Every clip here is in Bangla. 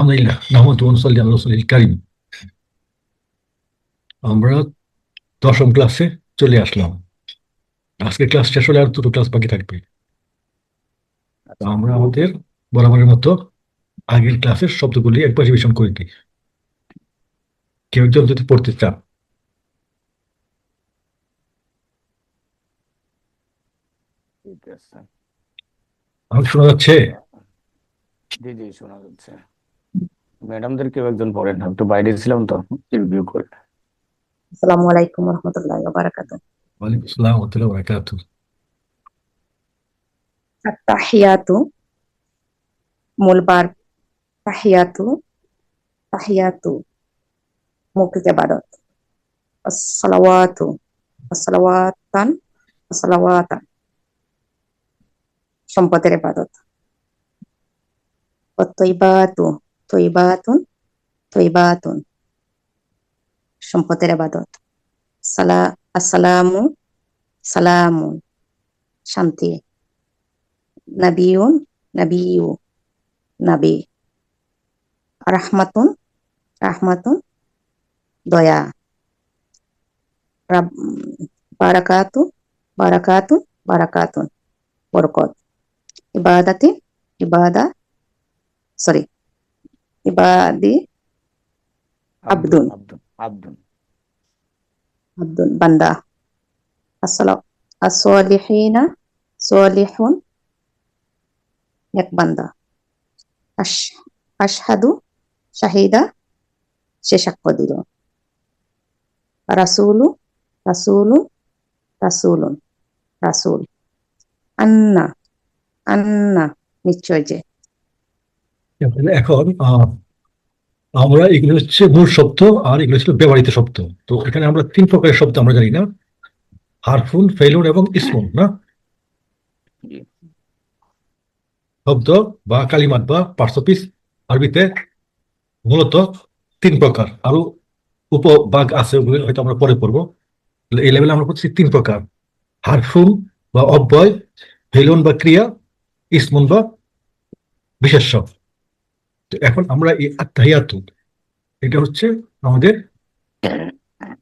আলহামদুলিল্লাহ নাহমাদুহু ওয়া নুসাল্লি আলা রাসূলিল কারীম। আমরা 10ম ক্লাসে চলে আসলাম। আজকে ক্লাস শেষ হলে আর দুটো ক্লাস বাকি থাকবে। তো আমরা আমাদের বরাবরের মতো আগের ক্লাসের শব্দগুলি একবার রিভিশন করে দিই। কেউ একজন যদি পড়তে চান। ঠিক আছে, আমাকে শোনা যাচ্ছে? জি জি শোনা যাচ্ছে। ম্যাডামদের কেউ একজন পড়েন, আমি একটু বাইরে ছিলাম তো, রিভিউ করে। আসসালামু আলাইকুম ওয়া রাহমাতুল্লাহি ওয়া বারাকাতুহু। ওয়ালাইকুম আসসালাম ওয়া রাহমাতুল্লাহি ওয়া বারাকাতুহু। আত-তাহিয়াতু মূল ভার্ব তাহিয়াতু, তাহিয়াতু মৌখিক ইবাদত। আসসালাওয়াতু, আসসালাওয়াতান, আসসালাওয়াতান সম্পদের ইবাদত। অত-তয়্যিবাতু, তয়্যিবাতুন, তয়্যিবাতুন সম্পদের ইবাদত। আসসালামু, সালামুন শান্তি। নাবিয়ুন, নাবিয়্যু নবী। রাহমাতুন, রাহমাতুন দয়া। বারাকাতু, বারাকাতু, বারাকাতুন বরকত। ইবাদাতি, ইবাদি আব্দুন, আব্দুন আব্দুন বান্দা। as-solihiina, solihun এক বান্দা। আশহাদু শাহিদা সে সাক্ষ্য দিল। রাসূলু, রাসূলু, রাসূলুন রাসূল। আন্না, আন্না নিশ্চয় যে। এখন আমরা এগুলো হচ্ছে মূল শব্দ আর এগুলো ছিল ব্যবহৃত শব্দ। তো এখানে আমরা 3 প্রকারের শব্দ আমরা জানি না, হারফুন, ফেলুন এবং ইসমুন। না, শব্দ বা কালিমাত বা পার্টস অফ স্পিচ আরবিতে মূলত 3 প্রকার। আরো উপভাগ আছে, ওগুলো হয়তো আমরা পরে পড়বো। এই লেভেলে আমরা করছি 3 প্রকার: হারফুন বা অব্যয়, ফেলুন বা ক্রিয়া, ইসমুন বা বিশেষ্য। তো এখন আমরা এই আত্তাহিয়াতু, এটা হচ্ছে আমাদের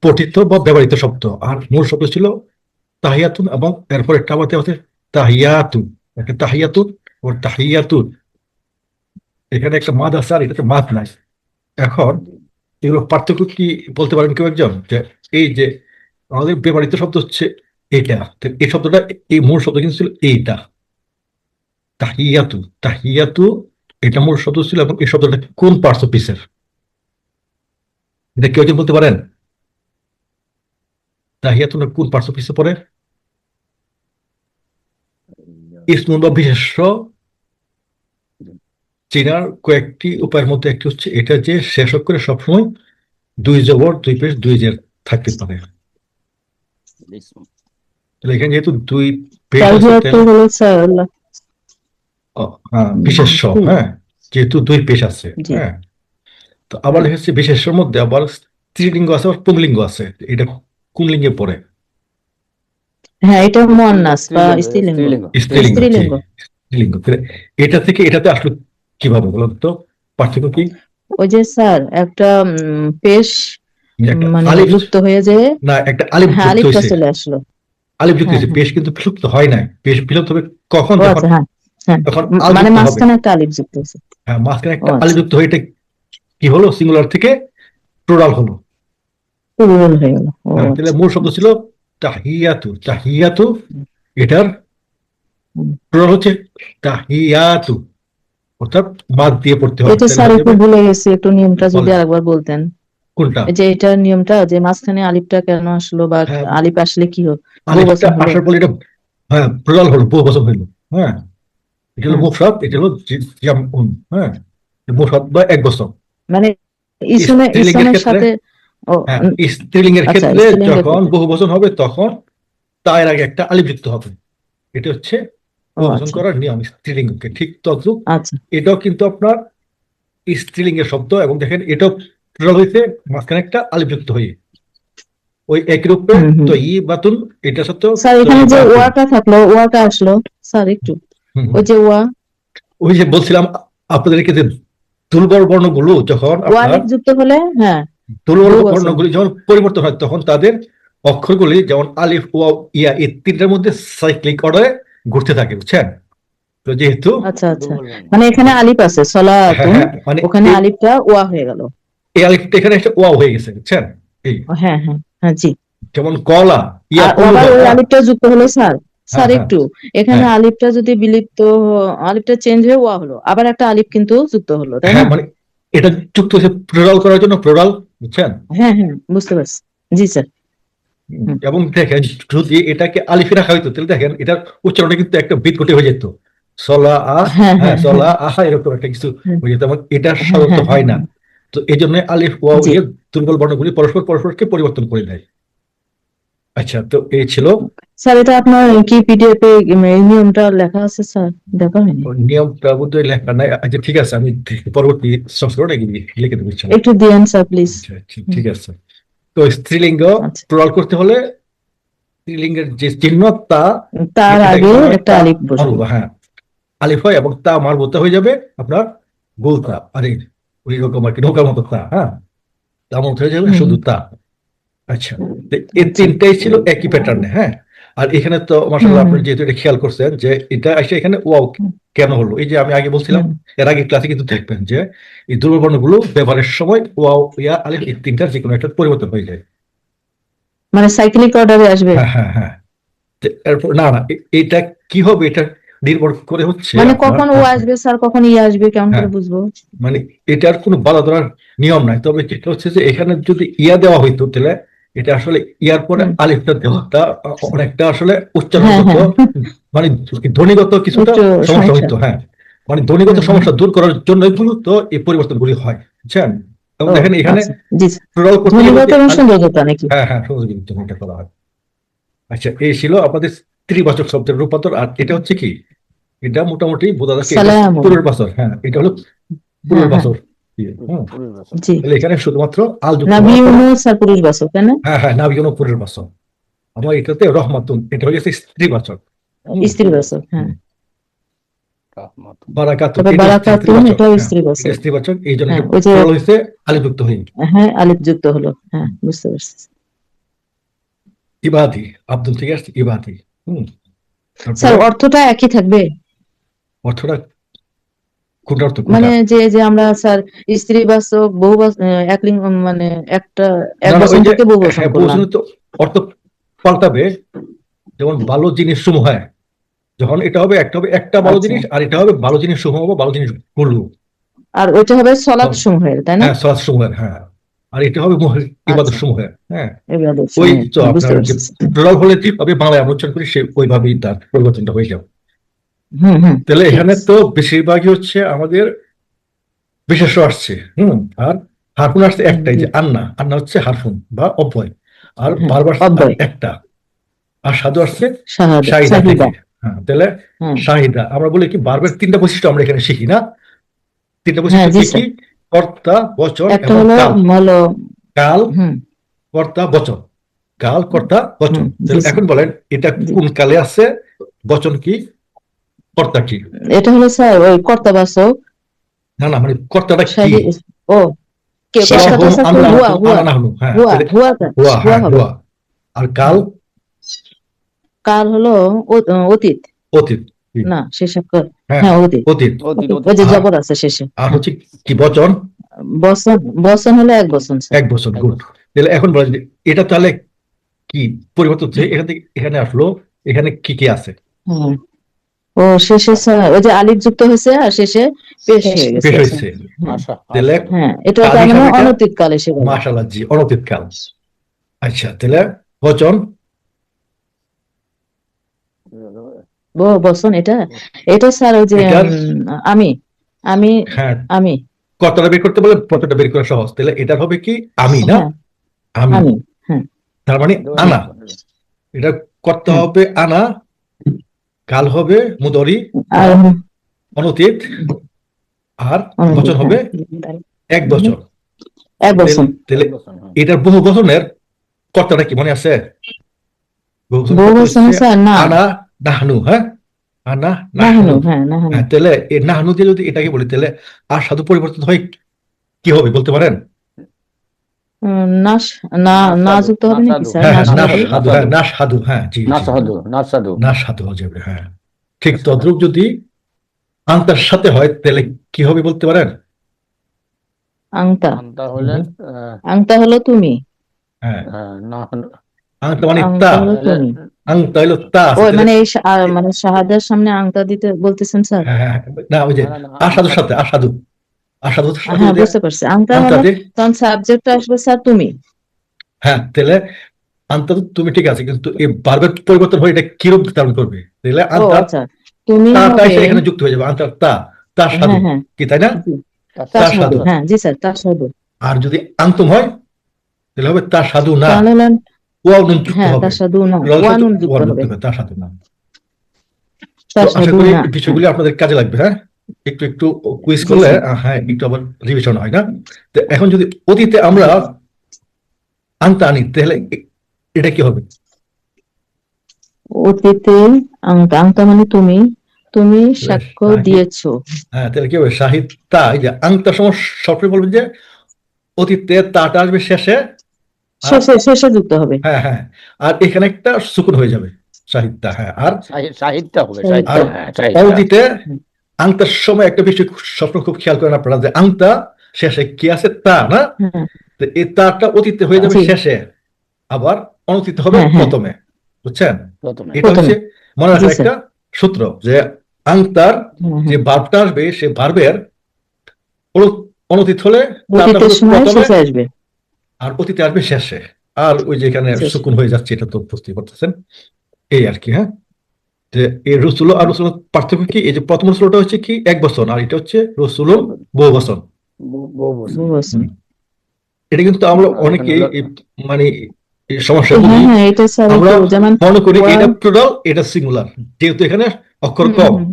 পঠিত বা ব্যবহৃত শব্দ। আর মূল শব্দ ছিল তাহিয়াতুন, এবং এরপরে টাবাতে আছে তাহিয়াতুন। তাহিয়াতুন ও তাহিয়াতুন, এখানে একটা মাদ আছে আর এটাতে মাদ নাই। এখন এগুলো পার্থক্য কি বলতে পারেন কেউ একজন? যে এই যে আমাদের ব্যবহৃত শব্দ হচ্ছে এটা, তো এই শব্দটা, এই মূল শব্দ কিন্তু ছিল এইটা, তাহিয়াতু। তাহিয়াতু এটা মূল শব্দ ছিল, এবং এই শব্দটা কোন পার্টস অফ স্পিচের, এটা কেউ একজন বলতে পারেন? তাহিয়াতুন কোন পার্টস অফ স্পিচে পড়ে? ইসমুন বা বিশেষ্য চেনার কয়েকটি উপায়ের মধ্যে একটি হচ্ছে এটা যে শেষ করে সবসময় 2 জবর 2 পেশ 2 জের থাকতে পারে। তাহলে এখানে যেহেতু 2 পেশ আছে, বিশেষ্য, হ্যাঁ, যেহেতু 2 পেশ আছে, হ্যাঁ। তো আবার দেখা যাচ্ছে বিশেষ্যের মধ্যে আবার স্ত্রীলিঙ্গ আছে, আবার পুংলিঙ্গ আছে। এটা কোন লিঙ্গে পড়ে? হ্যাঁ, এটা মুয়ান্নাস বা স্ত্রীলিঙ্গ। স্ত্রীলিঙ্গ। এটা থেকে এটাতে আসলে কিভাবে বলুন তো, পার্থক্য কি? ওই যে স্যার একটা পেশ মানে লুপ্ত হয়ে যায় না, একটা আলিফ আলিফটা চলে আসলো। আলিফ যুক্ত হয়েছে, পেশ কিন্তু বিলুপ্ত হয় নাই। পেশ বিলুপ্ত হবে কখন? তখন মানে মাঝখানে একটা আলিফ যুক্ত হয়েছে। হ্যাঁ, মাঝখানে একটা আলিফ যুক্ত হয়ে এটা কি হলো? সিঙ্গুলার থেকে প্লুরাল হলো। তাহলে মূল শব্দ ছিল তাহিয়াতু। তাহিয়াতু এটার প্লুরাল হচ্ছে তাহিয়াতু, অর্থাৎ মাদ দিয়ে পড়তে হবে। এটা স্যার একটু ভুলে গেছি, একটু নিয়মটা যদি আরেকবার বলতেন। কোনটা? যে এটা নিয়মটা, যে মাঝখানে আলিফটা কেন আসলো, বা আলিফ আসলে কি হলো? আলিফটা আসার পর এটা হ্যাঁ প্লুরাল হলো, বহুবচন হলো। হ্যাঁ, এটা হলো মুফরাদ, এটা হলো জামউন। হ্যাঁ, মুফরাদ বা এক বচন। মানে ইসমের সাথে স্ত্রীলিঙ্গের ক্ষেত্রে যখন বহুবচন হবে তখন তার আগে একটা আলিফ যুক্ত হবে। এটা হচ্ছে বহুবচন করার নিয়ম স্ত্রীলিঙ্গকে। ঠিক তদ্রুপ এটাও কিন্তু আপনার স্ত্রীলিঙ্গের শব্দ, এবং দেখেন এটাও প্লুরাল হয়েছে মাঝখানে একটা আলিফ যুক্ত হয়ে। ওই একই রূপে তয়্যিবাতুন, এটা সত্য। স্যার এখানে যে ওয়াটা থাকলো, ওয়াটা আসলো স্যার একটু, ওই যে ওয়া, ওই যে বলছিলাম আপনাদেরকে যে দুর্বল বর্ণগুলো যখন ও আপনার আলিফ যুক্ত হলে হ্যাঁ দুর্বল বহু বচন। বর্ণগুলি যখন পরিবর্তন হয় তখন তাদের অক্ষরগুলি যেমন আলিফ ওয়াও ইয়া এই তিনটার মধ্যে সাইক্লিক অর্ডারে ঘুরতে থাকে, বুঝছেন? তো যেহেতু আচ্ছা আচ্ছা, দুর্বল বর্ণ। মানে এখানে আলিফ আছে হ্যাঁ সলাতুন, হ্যাঁ মানে ওখানে এই আলিফটা ওয়া হয়ে গেল। এই আলিফটা এখানে একটা ওয়াও হয়ে গেছে, বুঝছেন? এই হ্যাঁ হ্যাঁ হ্যাঁ, জি। যেমন কলা ইয়া আর আবার ওই কুলুহা। আলিফটা যুক্ত হলো স্যার, হ্যাঁ হ্যাঁ একটু এখানে হ্যাঁ আলিফটা যদি বিলিপ্ত আলিফটা চেঞ্জ হয়ে ওয়া হলো, আবার একটা আলিফ কিন্তু যুক্ত হলো, তাই না? হ্যাঁ মানে এটা যুক্ত হচ্ছে প্লুরাল করার জন্য, প্লুরাল, বুঝছেন? হ্যাঁ হ্যাঁ, বুঝতে পারছি, জি স্যার। হুম। এবং দেখেন যদি এটাকে আলিফে রাখা হইতো তাহলে দেখেন এটার উচ্চারণে কিন্তু একটা বিদঘটে হয়ে যেত, সলা আ, হ্যাঁ হ্যাঁ হ্যাঁ সলা আহা এরকম একটা কিছু হ্যাঁ হয়ে যেত, এবং এটা হ্যাঁ সাধারণত হ্যাঁ হয় না। হ্যাঁ, তো এই জন্য আলিফ ওয়াও জি। এর দুর্বল বর্ণগুলি পরস্পরকে পরিবর্তন করে দেয়। আচ্ছা, তো এই ছিল স্যার এটা আপনার কি পিডিএফ এ এই নিয়মটা লেখা আছে স্যার? দেখা হয়নি, নিয়মটা বোধহয় লেখা নাই। আচ্ছা ঠিক আছে, আমি পরবর্তী সংস্করণে লিখে দেবো ইনশাল্লাহ। একটু দিয়েন স্যার প্লিজ। আচ্ছা ঠিক আছে। তো স্ত্রীলিঙ্গ আচ্ছা, প্লুরাল করতে হলে স্ত্রীলিঙ্গের যে চিহ্ন তা তার এটাকে আগে বলা হয় একটা তা আলিফ বসবে। মারবুতা, হ্যাঁ আলিফ হয় এবং তা মারবুতা হয়ে যাবে আপনার গোলতা, আরে ওই রকম আর কি, নৌকার মতো তা, হ্যাঁ তার মতো হয়ে যাবে হুম, শুধু তা। আচ্ছা, তো এই আচ্ছা। তিনটাই ছিল একই প্যাটার্নে, হ্যাঁ। আর এখানে তো হুম মাশাআল্লাহ আপনি হুম যেহেতু এটা খেয়াল করছেন যে এটা এসে এখানে ওয়াও হুম, কেন হলো, এই যে আমি আগে বলছিলাম, হুম। এর আগে ক্লাসে কিন্তু দেখবেন যে এই দুর্বল বর্ণগুলো ব্যবহারের সময় ওয়াও ইয়া আলিফ এই তিনটার যে কোনো একটা পরিবর্তন হয়ে যায়। মানে সাইক্লিক অর্ডারে আসবে, হ্যাঁ হ্যাঁ হ্যাঁ। তো এরপর না না এটা কি হবে, এটা নির্ভর করে হচ্ছে মানে আপনার, কখন ও হ্যাঁ আসবে স্যার, কখন ই আসবে, কেমন হ্যাঁ করে বুঝবো? মানে এটার কোনো বাধা ধরার নিয়ম নাই, তবে যেটা হচ্ছে যে এখানে যদি ইয়া দেওয়া হইতো তাহলে এটা আসলে ইয়ার পরে হুম, আলিফটা দেওয়াটা অনেকটা আসলে হ্যাঁ উচ্চারণগত হ্যাঁ, মানে ধ্বনিগত কিছুটা একটু সমস্যা সমস্যা। হইতো, হ্যাঁ মানে ধ্বনিগত হুম হুম, সমস্যা দূর করার জন্য মূলত এই পরিবর্তনগুলি হয়, বুঝছেন? এবং ও দেখেন এখানে আচ্ছা, জি স্যার। প্লুরাল করতে গেলে ধ্বনিগত যে এবং সৌন্দর্যতা নাকি? হ্যাঁ হ্যাঁ সহযোগিতা এটা করা হয়। আচ্ছা, এই ছিল আপনাদের স্ত্রীবাচক শব্দের রূপান্তর। আর এটা হচ্ছে কি, এটা মোটামুটি বোঝা যাচ্ছে এটা সালামুন, পুনর্বাসর, হ্যাঁ এটা হলো হ্যাঁ হ্যাঁ, পুনর্বাসর। হ্যাঁ পুরুষ বচন। জি। তাহলে এখানে শুধুমাত্র আল যুক্ত নাবি হওয়ার পরে, ইউনুস আর পুরুষ বাচক, তাই না? হ্যাঁ হ্যাঁ নাবিগণ পুনর্বাসর। আমার এটাতে রহমাতুন এটা হয়ে গেছে স্ত্রীবাচক। স্ত্রী বাচক, হ্যাঁ। রহমত। বারাকাতুন তারপর এটা বারাকাতুন, স্ত্রীবাচক, এটাও হ্যাঁ স্ত্রী এটা বাচক। স্ত্রীবাচক, এই জন্য হ্যাঁ এটা ওই যে, প্লুরাল হয়েছে আলিফযুক্ত হয়ে হ্যাঁ আলিফ যুক্ত হলো, হ্যাঁ বুঝতে পারছি। ইবাদি আব্দুল, ঠিক আছে ইবাদি। স্যার তারপরে অর্থটা একই থাকবে? অর্থটা কোনটা অর্থ মানে কোনটা? যে আমরা স্যার স্ত্রী বাচক বহু এক লিঙ্গ, মানে একটা এক না না ওই বচন যে থেকে বহু বচন হ্যাঁ করলাম। বলছেন তো অর্থ পাল্টাবে, যেমন ভালো জিনিস সমূহ, হ্যাঁ যখন এটা হবে একটা হবে একটা ভালো আচ্ছা, জিনিস, আর এটা হবে ভালো জিনিস সমূহ বা ভালো জিনিস গুলো। আর ওইটা হবে সলাৎ সমূহের, তাই না? হ্যাঁ সলাৎ সমূহের, হ্যাঁ আর এটা হবে ইবাদত আচ্ছা, সমূহের, হ্যাঁ এবারে ওই সমূহের, তো বুঝতে আপনার যে পারছি। প্লুরাল হলে যেভাবে বাংলায় আমরা উচ্চারণ করি সে ওইভাবেই তার পরিবর্তনটা হয়ে যাবে। হুম হুম, তাহলে ঠিক এখানে আছে। তো বেশিরভাগই হচ্ছে আমাদের বিশেষ্য আসছে, আর হারফুন আসছে একটাই, জি, যে আন্না, আন্না হচ্ছে হারফুন বা অব্যয়, আর হ্যাঁ বারবার অব্যয়, একটা, আর সাধু আসছে শাহাদা শাহিদা শাহিদা, থেকে। হ্যাঁ তাহলে হ্যাঁ শাহিদা আমরা বলি কি বারবার তিনটা বৈশিষ্ট্য আমরা এখানে শিখি না, তিনটা হ্যাঁ, বৈশিষ্ট্য জি কি কি? স্যার। কর্তা, বচন একটা এবং হলো কাল। হলো কাল, হুম কর্তা, বচন, কাল, কর্তা, বচন। হুম, জি তাহলে স্যার, এখন বলেন এটা জি। কোন কালে আছে, বচন কি, কর্তা কি? এটা হলো স্যার ওই কর্তা বাচক না না মানে কর্তাটা কি? শাহি, ও কে শেষ কর্তাটা হুম স্যার তো আমরা হুয়া হুয়া, আনা হলো, হ্যাঁ হুয়া তাহলে হুয়া হুয়া, হুয়া হ্যাঁ হবে। হুয়া। আর কাল, কাল হলো অতীত, অতীত। কি? না শেষাক্ষর, হ্যাঁ হ্যাঁ অতীত। অতীত। অতীত, ওই যে অতীত। আর জবর আছে শেষে, আর হ্যাঁ। হচ্ছে কি বচন? বচন, বচন হলো এক বচন স্যার। এক বছর, এক গুড। বছর। তাহলে এখন বলেন যে এটা তাহলে কি পরিবর্তন হচ্ছে, এখান থেকে এখানে আসলো, এখানে কি কি আছে? হ্যাঁ, ও শেষে স্যার ওই যে আলিফ যুক্ত হয়েছে আর শেষে পেশ শেষ হয়ে পেশ গেছে। হয়েছে। হ্যাঁ আশা, তাহলে আশা। হ্যাঁ, এটা কাল তার মানে হিসাবে এটা অনতীত কাল এসে গেল। মাশাআল্লাহ, জি অনতীত কাল। আচ্ছা তাহলে বচন, বহু বচন এটা, এটা স্যার ওই যে এটার আমি আমি হ্যাঁ আমি কতটা বের করতে বলে কতটা বের করা সহজ, তাহলে এটার হবে কি আমি, না হ্যাঁ আমি, আমি, হ্যাঁ তার মানে দুই আনা, বছর। এটা করতে হ্যাঁ। হবে আনা, কাল হবে মুদরি আর অনতীত, আর অনতীত, বচন হবে হ্যাঁ, এক বছর। এক বচন। তাহলে এক বছর, হ্যাঁ। এটার বহু বচনের কর্তাটা কি মনে আছে? বহু বচনের বহু কর্তা বচন হচ্ছে স্যার না, আনা, নাহনু, হ্যাঁ আর না নাহনু, নাহনু। হ্যাঁ নাহনু। হ্যাঁ, তাহলে এই নাহনু দিয়ে যদি এটাকে বলি তাহলে আর সাধু পরিবর্তন হয় কি হবে বলতে পারেন? নাস না না নাসাদু যুক্ত হবে নাকি নাসাদু স্যার? হ্যাঁ হ্যাঁ, নাসাদু নাস হবে। সাধু, হ্যাঁ নাস সাধু, হ্যাঁ জি জি, নাসাদু নাসাদু নাস সাধু হয়ে যাবে, হ্যাঁ ঠিক। নাসাদু। তদ্রুপ যদি আন্তার সাথে হয় তাহলে কি হবে বলতে পারেন? আংতা। আন্তা হলে হুম, আংতা হলো তুমি, হ্যাঁ, না আংতা মানে তা, আংতা হলো তাহলে তুমি। আংতা হলো তা আছে ওই তাহলে। মানে এই মানে শাহাদার সামনে আংতা দিতে বলতেছেন স্যার? হ্যাঁ হ্যাঁ, না ওই যে না না আসাদুর সাথে, আসাদু, আসাদুর সাথে হ্যাঁ যদি বুঝতে পারছি, আংতা আংতা হলে দিয়ে, তখন সাবজেক্ট আসবে স্যার তুমি। হ্যাঁ তাহলে আন্তা তো তুমি ঠিক আছে, কিন্তু এই বারবার পরিবর্তন হয়ে এটা কিরূপ ধারণ করবে? তাহলে ও আন্তা আচ্ছা, তুমি তা হবে। এসে এখানে যুক্ত হয়ে যাবে, আন্তার তা, তার সাধু, হ্যাঁ হ্যাঁ কি তাই না? জি, তাসাদু তার তাসাদু, সাধু। হ্যাঁ জি স্যার তাসাদু। আর যদি আন্তম হয় তাহলে হবে তার সাধু না, তাহলে হলেন, ওয়াও নুন যুক্ত হ্যাঁ হবে, তাসাদু না, রল সাথে ওয়ানুন যুক্ত ওয়াও হবে, যুক্ত হবে, তার সাধু না। তো আশা তাসাদু করি না। এই হ্যাঁ বিষয়গুলি আপনাদের কাজে লাগবে, হ্যাঁ একটু একটু কুইজ জি করলে স্যার। হ্যাঁ একটু আবার রিভিশন হয় না? তো এখন যদি অতীতে আমরা আনতে আনি তাহলে এটা কি হবে? অতীতে আংতা, আংতা মানে তুমি, তুমি তাহলে সাক্ষ্য শাহিদ, দিয়েছো। হ্যাঁ তাহলে কি হবে? শাহিদ তা, এই যে আংটার সময় সবসময় বলবেন যে অতীতে তাটা আসবে শেষে, আর শেষে শেষে যুক্ত হবে। হ্যাঁ হ্যাঁ, আর এখানে একটা সুকুন হয়ে যাবে সাহিত্যা, হ্যাঁ। আর সাহিত্য হবে, সাহিত্য। আর হ্যাঁ সাহিত্য। অতীতে আংটার সময় একটা বিষয় সবসময় খুব খেয়াল করেন আপনারা, যে আংটা শেষে কি আছে? তা না? হ্যাঁ তো এই তাটা অতীতে হয়ে যাবে জি, শেষে, আবার অনতীত হবে হ্যাঁ হ্যাঁ প্রথমে, বুঝছেন? প্রথমে এটা প্রথমে। হচ্ছে মনে জি রাখার স্যার। একটা সূত্র, যে আংটার হ্যাঁ যে হ্যাঁ, ভার্বটা আসবে সে ভার্বের অনতীত হলে তাটা অতীতের হবে সময় প্রথমে, শেষে আসবে। আর অতীতে আসবে শেষে। আর ওই যে এখানে শেষে। সুকুন হয়ে যাচ্ছে, এটা তো বুঝতেই পারতেছেন, এই আর কি। হ্যাঁ, যে এই রসুল আর রসুল পার্থক্য কি? এই যে প্রথম রসুলটা হচ্ছে কি 1 বছর, আর এটা হচ্ছে রসুল বহু বছর। বহু বছর। বুঝছেন? এটা কিন্তু আমরা আর এখানে অনেকে হলো মানে এই সমস্যা হ্যাঁ ভুগি, হ্যাঁ, এটা স্যার আমরা একটু যেমন মনে করি এটা ওয়ার্ড। প্লুরাল এটা সিঙ্গুলার, যেহেতু এখানে অক্ষর হুম কম, হুম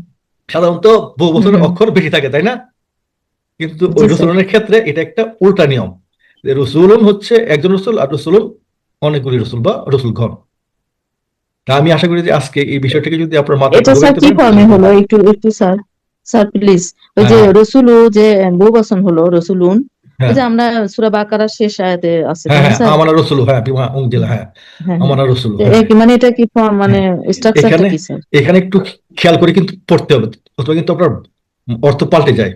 সাধারণত বহু হুম বছরের হুম, অক্ষর বেশি থাকে, তাই না? কিন্তু ওই জি স্যার। রসুলনের ক্ষেত্রে এটা একটা উল্টা নিয়ম, যে রসুলন হচ্ছে একজন রসুল, আর রসুলন অনেকগুলি রসুল বা রসুলগণ। তা আমি আশা করি যে আজকে এই বিষয়টাকে যদি আপনার মাথায় এটা ঢুকে স্যার দিতে কি পারেন ফর্মে তাহলে হলো? হবে। একটু একটু স্যার, স্যার প্লিজ। ওই যে হ্যাঁ রসুলু, যে বহুবচন হলো রসুলুন, ওই হ্যাঁ যে আমরা সূরা বাকারার শেষ আয়াতে আছে হ্যাঁ তাই না হ্যাঁ, স্যার? আমানা রসুল, হ্যাঁ বিমা উনজিলা, হ্যাঁ হ্যাঁ হ্যাঁ, আমানা রসুল, তো হ্যাঁ মানে এটা কি ফর্ম, মানে হ্যাঁ। স্ট্রাকচারটা এখানে কি স্যার? এখানে একটু খেয়াল করে কিন্তু পড়তে হবে, অথবা কিন্তু আপনার অর্থ পাল্টে যায়।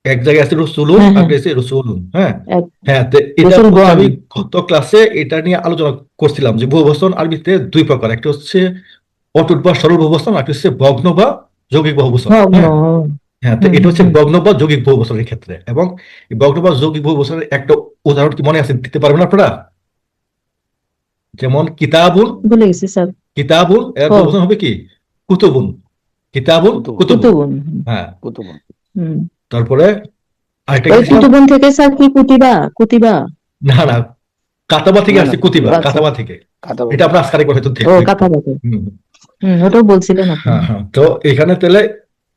এক জায়গায় আছে রসুলুন, হ্যাঁ আর হ্যাঁ, আছে রসুলুন, হ্যাঁ এক- হ্যাঁ। তো এটা হচ্ছে রসুলগণ। আমি গত ক্লাসে এটা নিয়ে আলোচনা করছিলাম, যে বহুবচন আরবিতে দুই প্রকার, একটা হচ্ছে অটুট বা সরল বহুবচন, আর একটা হচ্ছে ভগ্ন বা যৌগিক বহুবচন। ভগ্ন। হ্যাঁ হ্যাঁ, তো হুম এটা হুম হচ্ছে হুম। ভগ্ন বা যৌগিক বহুবচনের ক্ষেত্রে। এবং এই ভগ্ন বা যৌগিক বহুবচনের একটা উদাহরণ কি মনে আছে? দিতে পারবেন আপনারা? যেমন কিতাবুন, ভুলে গেছি স্যার। কিতাবুন এর ও বহুবচন হবে কি? কুতুবুন, কিতাবুন কুতুব কুতুবুন, কুতুবুন। হ্যাঁ। কুতুব। হুম, তারপরে আরেকটা ওই গেছিলাম, কুতুবুন থেকে স্যার কি কুতিবা? কুতিবা? না না, কাতাবা থেকে না না আসছে কুতিবা, আচ্ছা, কাতাবা থেকে। খাতা এটা আমরা আজকে আরেকবার হয়তো ও দেখবো একটু। কথা বলতে। হুম, ওটাও বলছিলেন আপনি। হ্যাঁ হ্যাঁ। তো এখানে তাহলে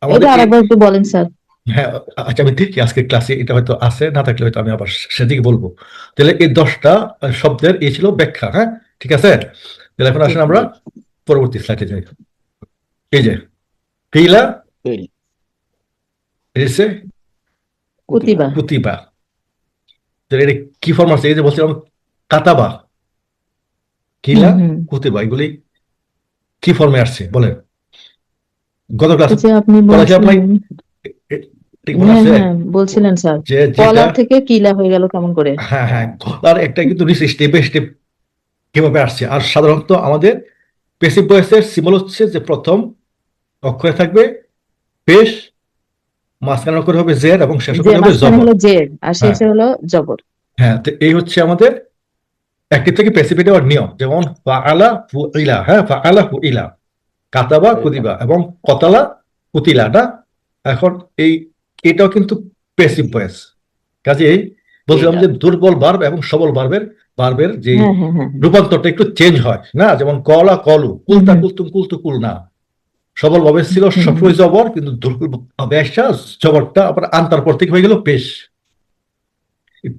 আমাদের এটা আরেকবার একটু বলেন স্যার। হ্যাঁ আচ্ছা, আমি দেখি আজকের ক্লাসে এটা হয়তো আছে, না থাকলে হয়তো আমি আবার সেদিকে বলবো। তাহলে এই 10টা শব্দের এই ছিল ব্যাখ্যা, হ্যাঁ ঠিক আছে। তাহলে এখন জি আসেন আমরা পরবর্তী স্লাইডে যাই। এই যে কিলা তৈরি এসে কুতিবা। কুতিবা, তাহলে এটা কি ফর্ম আছে? এই যে বলছিলাম কাতাবা, হুম কিলা, হুম, কুতিবা, এগুলি কি ফর্মে আসছে বলেন? গত ক্লাসে এই যে আপনি পড়াইছি আপনার, বলছিলেন। ঠিক মনে হ্যাঁ আছে? হ্যাঁ বলছিলেন স্যার, যে যেটা কলা থেকে কিলা হয়ে গেল কেমন করে? হ্যাঁ হ্যাঁ, আর একটা কিন্তু স্টেপ বাই স্টেপ কিভাবে আসছে। আর সাধারণত আমাদের প্যাসিভ ভয়েসের সিম্বল হচ্ছে যে প্রথম অক্ষরে থাকবে পেশ, মাঝখানে অক্ষরে হবে জের, এবং শেষ যে অক্ষরে হবে মাঝখানে জবর। হলো জেড আর হ্যাঁ শেষে হলো জবর। হ্যাঁ, তো এই হচ্ছে আমাদের অ্যাক্টিভ থেকে প্যাসিভে যাওয়ার নিয়ম। যেমন ফাআলা ফুইলা, হ্যাঁ ফাআলা ফুইলা, কাতাবা কুতিবা, এবং কতালা কুতিলা না। এখন এই এটাও কিন্তু প্যাসিভ ভয়েস। কাজেই বলছিলাম এটা যে দুর্বল ভার্ব এবং সবল ভার্বের যে হ্যাঁ হ্যাঁ হ্যাঁ হ্যাঁ। রূপান্তরটা একটু চেঞ্জ হয় না, যেমন কলা কলু, কুলতা হুম কুলতুম কুলতু কুল না। সবল ভাবে ছিল হুম হুম, সবসময় জবর, কিন্তু দুর্বল ভাবে আসা জবরটা আবার আনতার পর থেকে হয়ে গেল পেশ।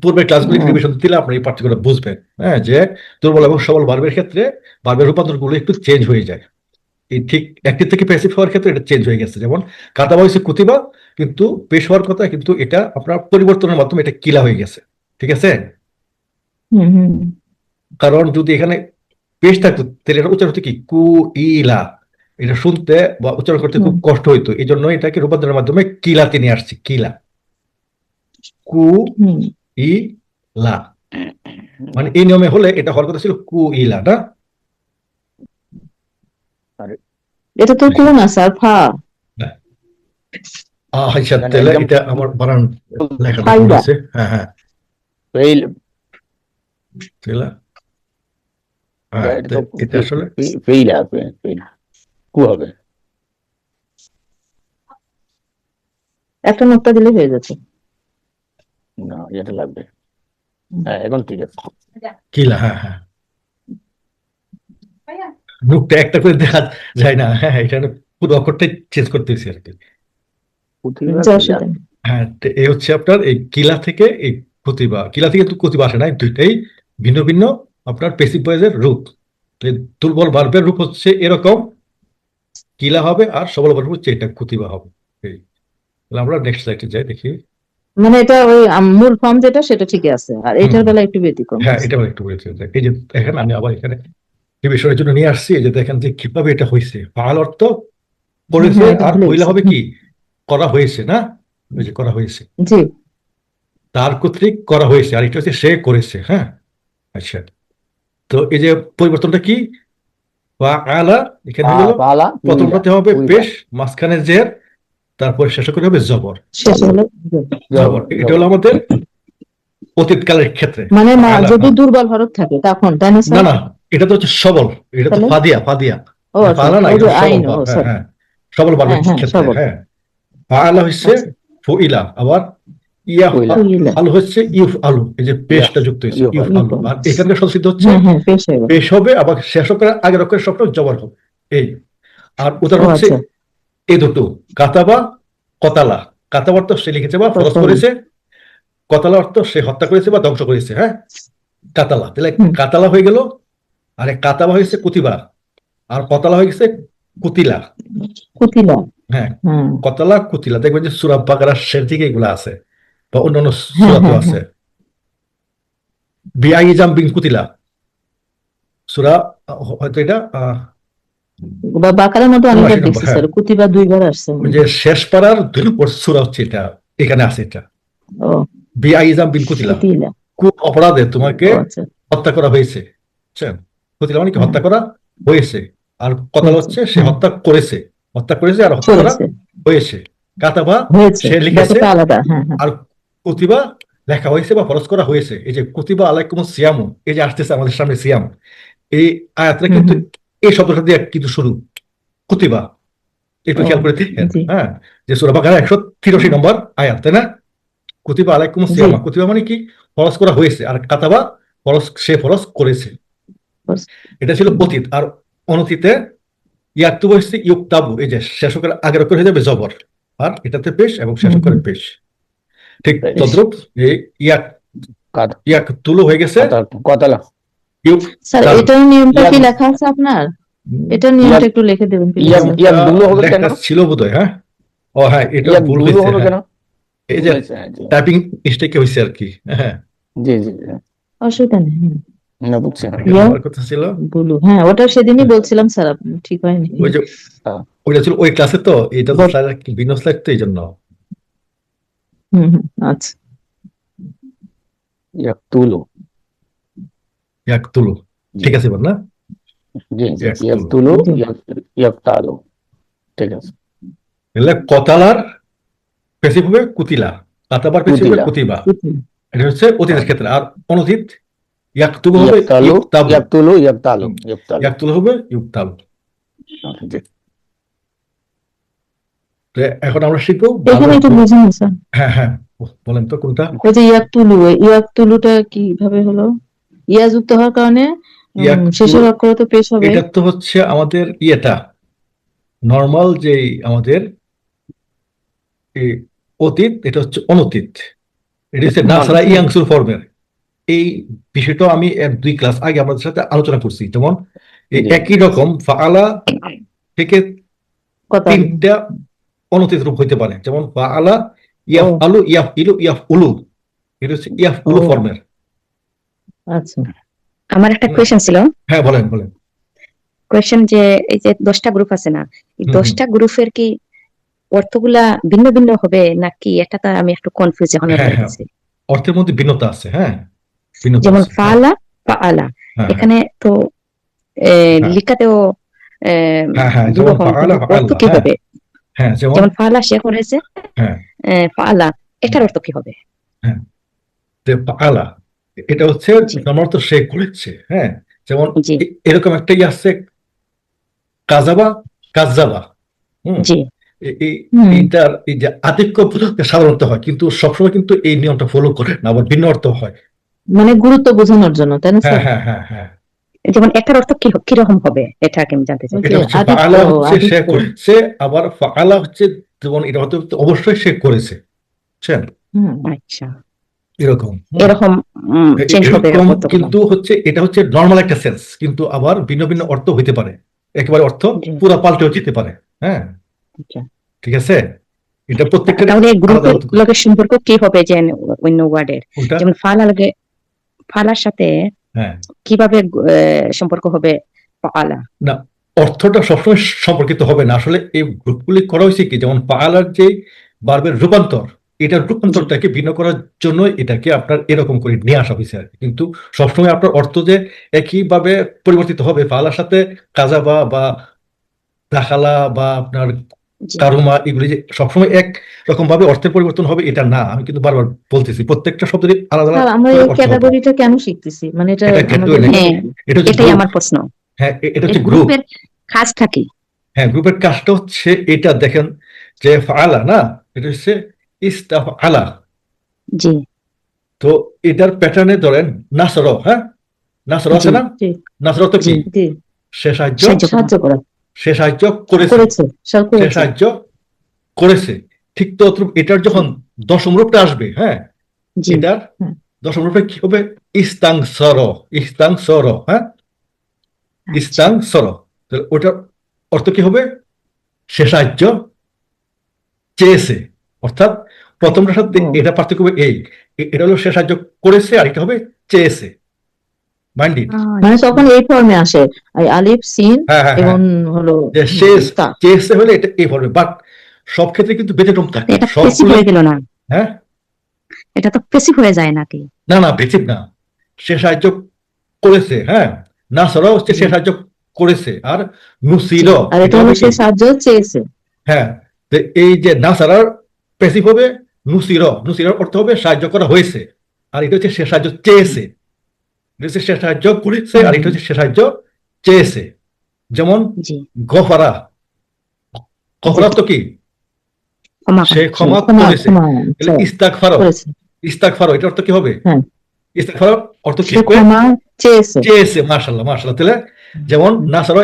পূর্বের ক্লাসগুলি হুম, রিভিশন দিলে আপনার এই পার্থক্যটা বুঝবেন, হ্যাঁ, যে দুর্বল এবং সবল ভার্বের ক্ষেত্রে ভার্বের রূপান্তর গুলো একটু চেঞ্জ হয়ে যায়। এই ঠিক অ্যাক্টিভ থেকে প্যাসিভ হওয়ার ক্ষেত্রে এটা চেঞ্জ হয়ে গেছে। যেমন কাতাবা হয়েছে কুতিবা, কিন্তু পেশ হওয়ার কথা, কিন্তু এটা আপনার পরিবর্তনের মাধ্যমে এটা কিলা হয়ে গেছে। ঠিক আছে, হুম হুম কারণ যদি এখানে পেশ থাকতো তাহলে এটা উচ্চারণ হতো কি কু ইলা, এটা শুনতে বা উচ্চারণ করতে খুব হুম। কষ্ট হইতো। এই জন্য এটাকে রূপান্তরের মাধ্যমে কিলাতে নিয়ে আসছি, কিলা, কু হুম ই লা। মানে এই নিয়মে হলে এটা হওয়ার কথা ছিল কু ইলা না। এটা তো কোন না স্যার, ফা। আচ্ছা, না, না, তাহলে example এটা আমার বানান লেখাটা ভুল ফাইদা। হয়েছে। হ্যাঁ হ্যাঁ, ফেইল, তাহলে হ্যাঁ, এটা তো এটা আসলে ফেইল হবে, ফেইল কু হবে। একটা নোকতা দিলে হয়ে যাচ্ছে। না, এটা লাগবে। হ্যাঁ, এখন ঠিক আছে। কিলা। হ্যাঁ হ্যাঁ, মুখটা একটা করে দেখা যায় না। হ্যাঁ, এটা পুরো অক্ষরটাই চেঞ্জ করতেছি আর কি। প্রতিভা যা কিলা। সেটা। হ্যাঁ, তো এই হচ্ছে আপনার এই কিলা থেকে এই প্রতিভা। কিলা থেকে কিন্তু প্রতিভা আসে না, দুইটাই ভিন্ন ভিন্ন আপনার পেসিভ ভয়েসের রূপ। তো এই দুর্বল ভার্বের রূপ হচ্ছে এরকম, কিলা হবে, আর সবল ভার্ব হচ্ছে এটা প্রতিভা হবে। এই, তাহলে আমরা নেক্সট স্লাইডে যাই, দেখি। মানে এটা ওই মূল ফর্ম যেটা সেটা ঠিকই আছে, আর হুম, এটার বেলা একটু ব্যতিক্রম হ্যাঁ, আছে। এটা আবার একটু বলেছি। এই যে দেখেন, আমি আবার এখানে রিভিশনের জন্য নিয়ে আসছি। এই যে দেখেন যে কিভাবে এটা হয়েছে। ফাল অর্থ করেছে, হ্যাঁ, এটা আর ভুলে হইলা গেছি। হবে কি করা হয়েছে না, ওই যে করা হয়েছে, জি। তার কর্তৃক করা হয়েছে, আর এটা হচ্ছে সে করেছে। হ্যাঁ, আচ্ছা, তো এই যে পরিবর্তনটা কি, বা আলা এখানে হয়ে গেল, পালা প্রথমটাতে হবে উইলা। পেশ, মাঝখানে জের, তারপর শেষ করে হবে জবর। শেষ হলো। জবর, এটা হলো আমাদের অতীতকালের ক্ষেত্রে। মানে না, আলা, যদি হ্যাঁ। দুর্বল হরফ থাকে তখন, তাই না না স্যার? না, এটা তো হচ্ছে সবল, এটা তো তাহলে ফাদিয়া, ফাদিয়া। ও আচ্ছা, পালা না, ওই এটা যে হচ্ছে সবল আইন, ও ভাব। হ্যাঁ সরি। হ্যাঁ, সবল ভাবের হ্যাঁ হ্যাঁ, ক্ষেত্রে। সবল। হ্যাঁ, ফাআলা হচ্ছে আচ্ছা। ফুইলা, আবার ইয়াফ ফুইলা। ফুইলা। আলু হচ্ছে ইউফ আলু, এই যে পেশটা ইয়াফ, যুক্ত হয়েছে, ইউফ ইউফ আলু। আলু। আর এখানকার সংস্কৃত হচ্ছে হ্যাঁ হ্যাঁ, পেশ হয়ে গেল। পেশ হবে, আবার শেষ করার আগের অক্ষরের সবটা জবর হবে। এই, আর ও উদাহরণ হচ্ছে আচ্ছা। এই দুটো, কাতাবা, কতালা। কাতাবা অর্থ সে লিখেছে বা ফরজ কতালা। করেছে, কতালা অর্থ সে হত্যা করেছে বা ধ্বংস করেছে। হ্যাঁ, কাতালা, তাহলে হুম। কাতালা হয়ে গেল, আর কাতাবা হয়েছে কুতিবা, আর কতালা হয়ে গেছে কুতিলা। কুতিলা। হ্যাঁ, হ্যাঁ কতালা কুতিলা, দেখবেন যে সূরা বাকারার শেষ দিকে এগুলো আছে, বা অন্যান্য হ্যাঁ সূরাতেও হ্যাঁ আছে। হ্যাঁ। বিআইজাম বিন কুতিলা সূরা, হয়তো এটা বা বাকারের মধ্যে অনেকবার 79 নম্বর। দেখছি হ্যাঁ, স্যার, কুতিবা 2 বার আসছে। ওই যে শেষ পাড়ার 2 নম্বর সূরা হচ্ছে এটা, এখানে আছে এটা। ও, বিআইজাম বিন কুতিলা, কুতিলা। কোন অপরাধে তোমাকে ও আচ্ছা। হত্যা করা হয়েছে। বুঝছেন, কুতিলা মানে কি হ্যাঁ, হত্যা করা হয়েছে, আর কতাল হয়েছে। হচ্ছে সে হ্যাঁ, হত্যা করেছে, হত্যা করেছে আর হত্যা করা করেছে। হয়েছে। কাতাবা হয়েছে, সে লিখেছে, ব্যাপারটা আলাদা। হ্যাঁ হ্যাঁ। আর কুতিবা লেখা হয়েছে বা ফরজ করা হয়েছে। এই যে কুতিবা আলাইকুম সিয়ামু, এই যে আসতেছে আমাদের সামনে সিয়াম, এই আয়াতটা হুম কিন্তু হুম। এই শব্দটা দিয়ে কিন্তু শুরু, কুতিবা। একটু ও, খেয়াল করে দেখেন। জি হ্যাঁ, যে সূরা বাকারা 183 নম্বর আয়াত, তাই না? কুতিবা আলাইকুম জি। সিয়ামা, কুতিবা মানে কি ফরজ করা হয়েছে, আর কাতাবা ফরজ, সে ফরজ করেছে। এটা ছিল অতীত। আর অনতীতে ইয়াকতুবু হচ্ছে ইউকতাবু, এই যে শেষ করে আগের অক্ষর হয়ে যাবে জবর, আর এটাতে পেশ এবং শেষ হুম করে হুম। পেশ। ঠিক পেশ। তদ্রুপ এই ইয়াক তুলু হয়ে গেছে কতালা। ইউক স্যার, তালু। এটার নিয়মটা কি ইয়াক- লেখা আছে আপনার? এটার নিয়মটা একটু লিখে দেবেন প্লিজ। ইয়াক দুলু হবে লেখা কেন? ছিল বোধহয়। হ্যাঁ, ও হ্যাঁ, এটা ইয়াক ভুল দুলু হয়েছে। হবে হ্যাঁ, কেন? এই যে জি টাইপিং মিস্টেক হয়েছে আর কি। হ্যাঁ, জি জি জি। অসুবিধা নেই। হুম। না, বুঝছি। ইয়া আমার কথা ছিল বলু, হ্যাঁ ওটা সেদিনই বলছিলাম স্যার, আপনি ঠিক হয়নি। ওই যে হ্যাঁ। ওইটা ছিল ওই ক্লাসে, তো এটা তো বল- স্যার ভিন্ন স্লাইড, তো এই জন্য। হুম হুম, আচ্ছা। ইয়াক তুলু। ইয়াক তুলু, ঠিক আছে বল না? জি জি। ইয়াক ইয়াক তুলু। তুলু, ইয়াক তালু। ঠিক আছে। এলে কতালার পেসিভ হবে কুতিলা, কাতাবার পেসিভ হবে কুতিলা। কুতিবা। এটা হচ্ছে অতীতের ক্ষেত্রে। আর অনতীত ইয়াকতুবু হবে ইয়াক তালু, ইউকতাবু, ইয়াক তুলু, ইয়াক তালু, ইয়াক তালু। ইয়াকতুলু হবে ইউকতাবু। জি। তো এখন আমরা শিখবো এখানে একটু বুঝিনি স্যার, হ্যাঁ হ্যাঁ, বলেন তো কোনটা। ওই যে ইয়াকতুলু, ইয়াকতুলুটা কিভাবে হলো? ইয়া যুক্ত হওয়ার কারণে ইয়াকতুলু, শেষের অক্ষর তো পেশ হবে। এটা তো হচ্ছে আমাদের ইয়েটা নর্মাল, যে আমাদের এই অতীত, এটা হচ্ছে অনতীত। এটা হচ্ছে নাসরা ইয়াংসুর ফর্মের। এই বিষয়টা আমি 2 ক্লাস আগে আমাদের সাথে আলোচনা করছি। যেমন এই জি। একই রকম ফাআলা থেকে কত তিনটা অনতিত রূপ হইতে পারে, যেমন ফাআলা, ইয়াফ ও। আলু, ইয়াফ ইলু, ইয়াফ উলু। এটা হচ্ছে ইয়াফ উলু ও। ফর্মের। আচ্ছা। আমার একটা কোয়েশ্চেন ছিল। হ্যাঁ, বলেন বলেন। কোয়েশ্চেন যে এই যে 10টা গ্রুপ আছে না, এই হুম, 10টা গ্রুপের কি অর্থগুলা ভিন্ন ভিন্ন হবে নাকি? এটা তো আমি একটু কনফিউজ এখন হ্যাঁ হয়ে হ্যাঁ, গেছি। অর্থের মধ্যে ভিন্নতা আছে। হ্যাঁ, ভিন্নতা যেমন আছে। হ্যাঁ ফাআলা, ফাআলা, হ্যাঁ এখানে তো হ্যাঁ লিখাতেও হ্যাঁ হ্যাঁ, যেমন দুরকম, ফাআলা, কিন্তু অর্থ ফাআল্লাহ। কি হ্যাঁ হবে? হ্যাঁ, যেমন যেমন ফাআলা সে করেছে, হ্যাঁ ফাআলা এটার অর্থ কি হবে? হ্যাঁ, যে ফাআলা এটা হচ্ছে জি সম্ভবত সে করেছে। হ্যাঁ, যেমন জি এরকম একটা আছে, কাজাবা, কাজাবা। হুম, জি। এইটার এই যে আধিক্য বোঝাতে সাধারণত হয়, কিন্তু সবসময় কিন্তু এই নিয়মটা ফলো করে না, আবার ভিন্ন অর্থ হয়। মানে গুরুত্ব বোঝানোর জন্য, তাই না হ্যাঁ স্যার? হ্যাঁ হ্যাঁ হ্যাঁ, যেমন এটার অর্থ কি কিরকম হবে, এটা আমি জানতে চাই। ওই এটা যে হচ্ছে আদিত্য, ফাআলা হচ্ছে সে আদিত্য। করেছে, আবার ফাআলা হচ্ছে যেমন এটা হতে অবশ্যই সে করেছে, বুঝছেন? হুম। আচ্ছা, এরকম। এরকম চেঞ্জ হবে এরকম, অর্থগুলো। কিন্তু হচ্ছে এটা হচ্ছে নর্মাল একটা সেন্স, কিন্তু আবার ভিন্ন ভিন্ন অর্থ হইতে পারে, একেবারে অর্থ জি পুরা পাল্টেও যেতে পারে। হ্যাঁ, আচ্ছা। ঠিক আছে, এটা প্রত্যেকটা তাহলে আলাদা গ্রুপের আলাদা। লগের সম্পর্ক কি হবে যে অন্য ওয়ার্ডের? কোনটা? যেমন ফাআলা লগে, ফাআলার সাথে হ্যাঁ, কিভাবে সম্পর্ক হবে ফাআলা? না, অর্থটা সবসময় সম্পর্কিত হবে না। আসলে এই গ্রুপগুলি করা হয়েছে কি, যেমন পালার যে বার্বের রূপান্তর, এটার রূপান্তরটাকে ভিন্ন করার জন্য এটাকে আপনার এরকম করে নিয়ে আসা হয়েছে আর কি। কিন্তু সবসময় আপনার অর্থ যে একইভাবে পরিবর্তিত হবে, পালার সাথে কাজাবা বা দাখালা বা আপনার জি কারুমা, এগুলি যে সবসময় এক রকম ভাবে অর্থের পরিবর্তন হবে এটা না। আমি কিন্তু বারবার বলতেছি প্রত্যেকটা শব্দেরই আলাদা স্যার, আলাদা আমরা করে এই অর্থ হবে। ক্যাটাগরিটা কেন শিখতেছি? মানে এটা এটা ক্যাটাগরি আমাদের না, হ্যাঁ, এটা হচ্ছে এটাই গ্রুপ। আমার প্রশ্ন। হ্যাঁ, এটা এই হচ্ছে গ্রুপ। গ্রুপের কাজটা কি? হ্যাঁ, গ্রুপের কাজটা হচ্ছে এটা, দেখেন যে ফাআলা না, এটা হচ্ছে ইস্তাফআলা। জি তো এটার প্যাটার্নে ধরেন নাসর। হ্যাঁ, নাসর জি আছে না? জি নাসর তো জি কি? জি সে সাহায্য, সাহায্য করা। সাহায্য করা। সে সাহায্য করেছে, করেছে, স্যার সে করেছে। সাহায্য করেছে। ঠিক তো এটার যখন দশম রূপটা আসবে, হ্যাঁ, জি এটার হুম। দশম রূপে কি হবে? ইস্তাংসর, ইস্তাংসর। হ্যাঁ, আচ্ছা ইস্তাংসর। তাহলে ওটার অর্থ কি হবে? সে সাহায্য চেয়েছে। অর্থাৎ প্রথমটার সাথে ও। এটা পার্থক্য হবে এই, এটা হলো সে সাহায্য করেছে, আর এটা হবে চেয়েছে। Mind it. মানে তখন এই ফর্মে আসে, এই আলিফ সিন হ্যাঁ হ্যাঁ হ্যাঁ, এবং হলো যে সে তা। চেয়েছে হলে এটা এই ফর্মে, বাট সব ক্ষেত্রে কিন্তু ব্যতিক্রম থাকে এটা পেসিভ সবগুলো। হয়ে গেল না? হ্যাঁ, এটা তো পেসিভ হয়ে যায় নাকি? না না, বেসিক না, সে সাহায্য করেছে। হ্যাঁ, না সরাও হচ্ছে সে জি সাহায্য করেছে, আর নুসির জি আর এটা এটা হলো হবে সে কি? সাহায্য চেয়েছে। হ্যাঁ, তো এই যে না সারার প্যাসিভ হবে নুসির, নুসিরার অর্থ হবে সাহায্য করা হয়েছে, আর এটা হচ্ছে সে সাহায্য চেয়েছে। এটা হচ্ছে সে সাহায্য করেছে, আর এটা হচ্ছে সে সাহায্য চেয়েছে। যেমন জি গফারা, গফারা তো কি? ক্ষমা সে করা। ক্ষমা ক্ষমা করেছে। ক্ষমা তাহলে ইস্তাগফার, করেছে। ইস্তাগফার এটা অর্থ কি হবে? হ্যাঁ, ইস্তাগফার অর্থ কি সে হবে? ক্ষমা চেয়েছে। চেয়েছে। মাশাআল্লাহ মাশাআল্লাহ। তাহলে যেমন নাসর,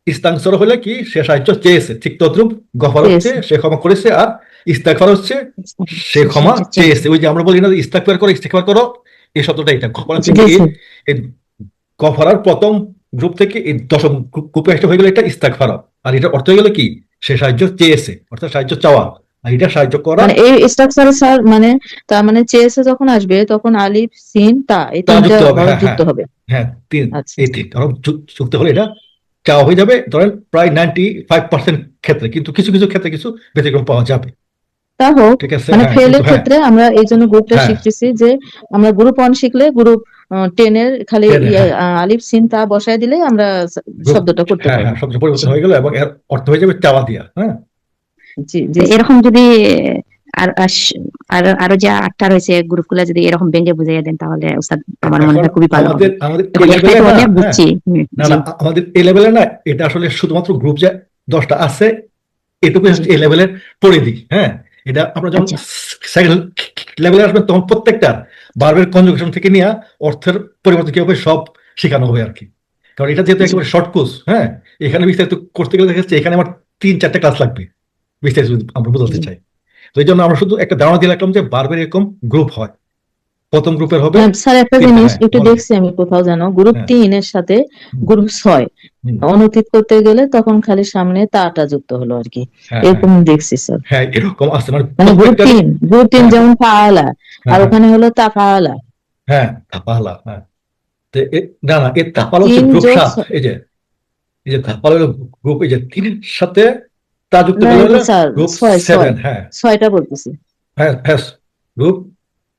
ইস্তাংসর হলে কি? সে সাহায্য চেয়েছে। ঠিক তদ্রুপ গফার হচ্ছে চেয়েছে। সে ক্ষমা করেছে, আর ইস্তাগফার হচ্ছে সে ক্ষমা সাহায্য চেয়েছে। চেয়েছে। ওই যে আমরা বলি না, ইস্তাগফার করো, ইস্তিগফার করো, এই শব্দটা এটা। গফার জি থেকে জি স্যার। এই গফারার প্রথম গ্রুপ থেকে এই দশম গ্রুপে একটা হয়ে গেল এটা ইস্তাগফার, আর এটার অর্থ হয়ে গেল কি? সে সাহায্য চেয়েছে, অর্থাৎ সাহায্য চাওয়া, আর এটা সাহায্য করা। মানে এই স্ট্রাকচারে স্যার, মানে তার মানে চেয়েছে যখন আসবে তখন আলিফ সিন তা, এই তা তিনটা যুক্ত হবে। হরফ হ্যাঁ যুক্ত হ্যাঁ হবে। হ্যাঁ, তিন, আচ্ছা এই তিন হরফ যুক্ত হলে এটা চাওয়া হয়ে যাবে, ধরেন প্রায় 95% ক্ষেত্রে, কিন্তু কিছু কিছু ক্ষেত্রে কিছু ব্যতিক্রম পাওয়া যাবে। তা হোক। ঠিক আছে, মানে হ্যাঁ, ফেলের কিন্তু হ্যাঁ ক্ষেত্রে আমরা এই জন্য গ্রুপটা হ্যাঁ শিখতেছি যে আমরা গ্রুপ 1 শিখলে গ্রুপ 10 এর খালি হ্যাঁ আলিফ সিন তা বসায় দিলে আমরা গ্রুপ, শব্দটা করতে হ্যাঁ পারবো। হ্যাঁ, শব্দ পরিবর্তন হয়ে গেল এবং এর অর্থ হয়ে যাবে চাওয়া দিয়া। হ্যাঁ, জি জি স্যার। এরকম যদি আর আরো যে 8টা রয়েছে গ্রুপগুলো যদি এরকম ভেঙে বুঝিয়ে দেন তাহলে ওস্তাদ আমার মনে এখন হয় খুবই ভালো হবে। আমাদের আমাদের এখন এই একটাই লেভেলে তো না। অনেক হ্যাঁ, বুঝছি। না জি না, আমাদের এই লেভেলে না, এটা আসলে শুধুমাত্র গ্রুপ যে 10টা আছে এটুকু জি হচ্ছে এই লেভেলের পরিধি। হ্যাঁ, এটা আপনারা যখন আচ্ছা সেকেন্ড লেভেলে আসবেন তখন প্রত্যেকটা ভার্বের কনজুগেশন থেকে নিয়ে অর্থের পরিবর্তন কি হবে সব শেখানো হবে আর কি। কারণ এটা যেহেতু জি একেবারে শর্ট কোর্স, হ্যাঁ, এখানে বিস্তারিত করতে গেলে দেখা যাচ্ছে এখানে আমার 3-4টা ক্লাস লাগবে বিস্তারিত যদি আমরা বোঝাতে জি চাই। তো এই জন্য আমরা শুধু একটা ধারণা দিয়ে রাখলাম যে ভার্বের এরকম গ্রুপ হয়। প্রথম গ্রুপের হবে হ্যাঁ স্যার, একটা 3টা। জিনিস হ্যাঁ একটু বলেন। দেখছি আমি কোথাও যেন গ্রুপ হ্যাঁ 3 এর সাথে হুম, গ্রুপ 6 হুম, অনুতীত করতে গেলে তখন খালি সামনে তাটা যুক্ত হলো আর কি, হ্যাঁ হ্যাঁ এরকম দেখছি স্যার। হ্যাঁ এরকম আছে, মানে মানে প্রত্যেকটারই। গ্রুপ তিন হ্যাঁ যেমন ফাআলা, হ্যাঁ আর হ্যাঁ ওখানে হলো তাফাআলা। হ্যাঁ তাপালা। হ্যাঁ না না, এর তাপালা হচ্ছে 3 গ্রুপ যোগ 7। এই যে তাপালা হলো গ্রুপ, এই যে 3-এর সাথে তা যুক্ত না করলে এটা হলো স্যার গ্রুপ 6 7। হ্যাঁ 6টা বলতেছি। হ্যাঁ হ্যাঁ গ্রুপ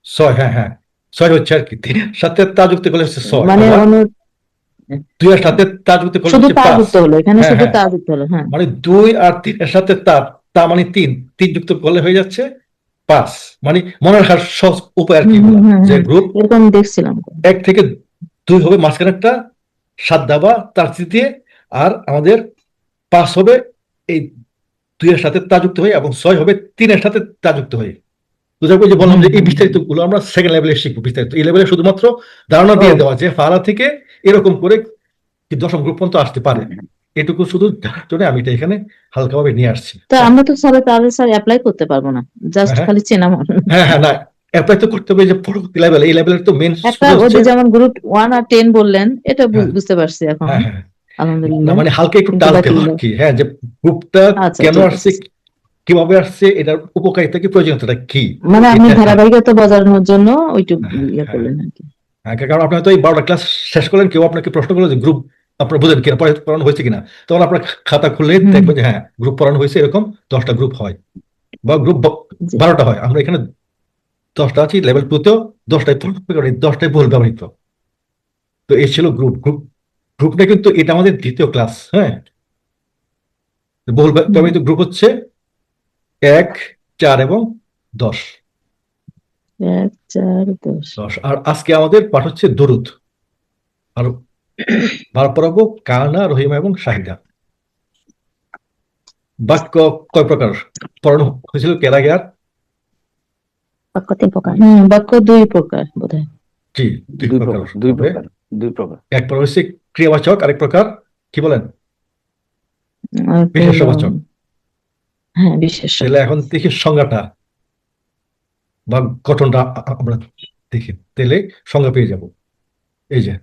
6। হ্যাঁ হ্যাঁ 6 হচ্ছে আর কি, 3-এর সাথে তা যুক্ত করলে হচ্ছে 6, মানে আবার অনু 2-এর সাথে তা যুক্ত করলে শুধু হচ্ছে তা 5। যুক্ত হলো, এখানে হ্যাঁ শুধু হ্যাঁ তা যুক্ত হলো, হ্যাঁ। মানে 2 আর 3-এর সাথে তা মানে 3 যুক্ত করলে হয়ে যাচ্ছে 5। মানে মনে রাখার সহজ উপায় আর কি এগুলা, যে গ্রুপ এরকম দেখছিলাম। 1 থেকে 2 হবে মাঝখানেরটা 7 দাবা তার দিয়ে, আর আমাদের 5 হবে এই 2-এর সাথে তা যুক্ত হয়ে, এবং 6 হবে 3-এর সাথে তা যুক্ত হয়ে। তো যাক, ওই যে বললাম যে এই বিস্তারিত গুলো আমরা সেকেন্ড লেভেলে শিখবো বিস্তারিত। এই লেভেলে শুধুমাত্র ধারণা দিয়ে দেওয়া যে ফালা থেকে এরকম করে কি দশম গ্রুপ পর্যন্ত আসতে পারে, এটুকু শুধু জানার জন্য আমি এটা এখানে হালকাভাবে নিয়ে আসছি। তো আমরা তো স্যার তাহলে স্যার অ্যাপ্লাই করতে পারবো না, জাস্ট হ্যাঁ খালি চেনা মনে। হ্যাঁ হ্যাঁ না, অ্যাপ্লাই তো করতে হবে, যে পরবর্তী লেভেলে, এই লেভেলের তো মেন একটা শুরু ওই হচ্ছে। যে যেমন গ্রুপ 1 আর 10 বললেন, এটা হ্যাঁ বুঝতে পারছি এখন, হ্যাঁ হ্যাঁ না আলহামদুলিল্লাহ। মানে হালকা একটু কিন্তু টাচ দেওয়া বাকিগুলো আর কি, হ্যাঁ, যে গ্রুপটা আচ্ছা কেন ঠিক আসছে, আছে। কিভাবে আসছে, এটার উপকারিতা কি, প্রয়োজনীয়তা কি, মানে আপনি এটা। হ্যাঁ ধারাবাহিকতা বজানোর জন্য ওইটুকু হ্যাঁ ইয়ে হ্যাঁ করলেন আর কি। হ্যাঁ, কারণ আপনি হয়তো এই 12টা ক্লাস শেষ করলেন, কেউ আপনাকে প্রশ্ন করলো যে গ্রুপ আপনার বুঝেন কিনা, পড়ানো হয়েছে কিনা, তখন আপনার খাতা খুললে দেখবেন যে হ্যাঁ গ্রুপ পড়ানো হয়েছে, এরকম 10টা গ্রুপ হয়, বা গ্রুপ জি। 12টা হয়। আমরা এখানে 10টা আছি, লেভেল 2তেও 10টাই, 10টাই বহুল ব্যবহৃত। তো এই ছিল গ্রুপটা, কিন্তু এটা আমাদের দ্বিতীয় ক্লাস। হ্যাঁ, বহুল ব্যবহৃত গ্রুপ হচ্ছে 1, 4 এবং 10। 1, 4, 10। আর আজকে আমাদের পাঠ হচ্ছে দরুদ। আর বার পড়াবো কানা, রহিমা এবং শাহিদা। বাক্য কয় প্রকার পড়ানো হয়েছিল এর আগে? আর বাক্য 3 প্রকার। বাক্য 2 প্রকার বোধহয়। জি, 2 দুই প্রকার প্রকার, দুই হবে। প্রকার, দুই প্রকার। এক প্রকার হচ্ছে ক্রিয়াবাচক, আরেক প্রকার কি বলেন, আর একটা হলো- বিশেষবাচক। হ্যাঁ বিশেষ। তাহলে এখন দেখি সংজ্ঞাটা বা গঠনটা আমরা দেখি, তাহলে সংজ্ঞা পেয়ে যাব। এই যে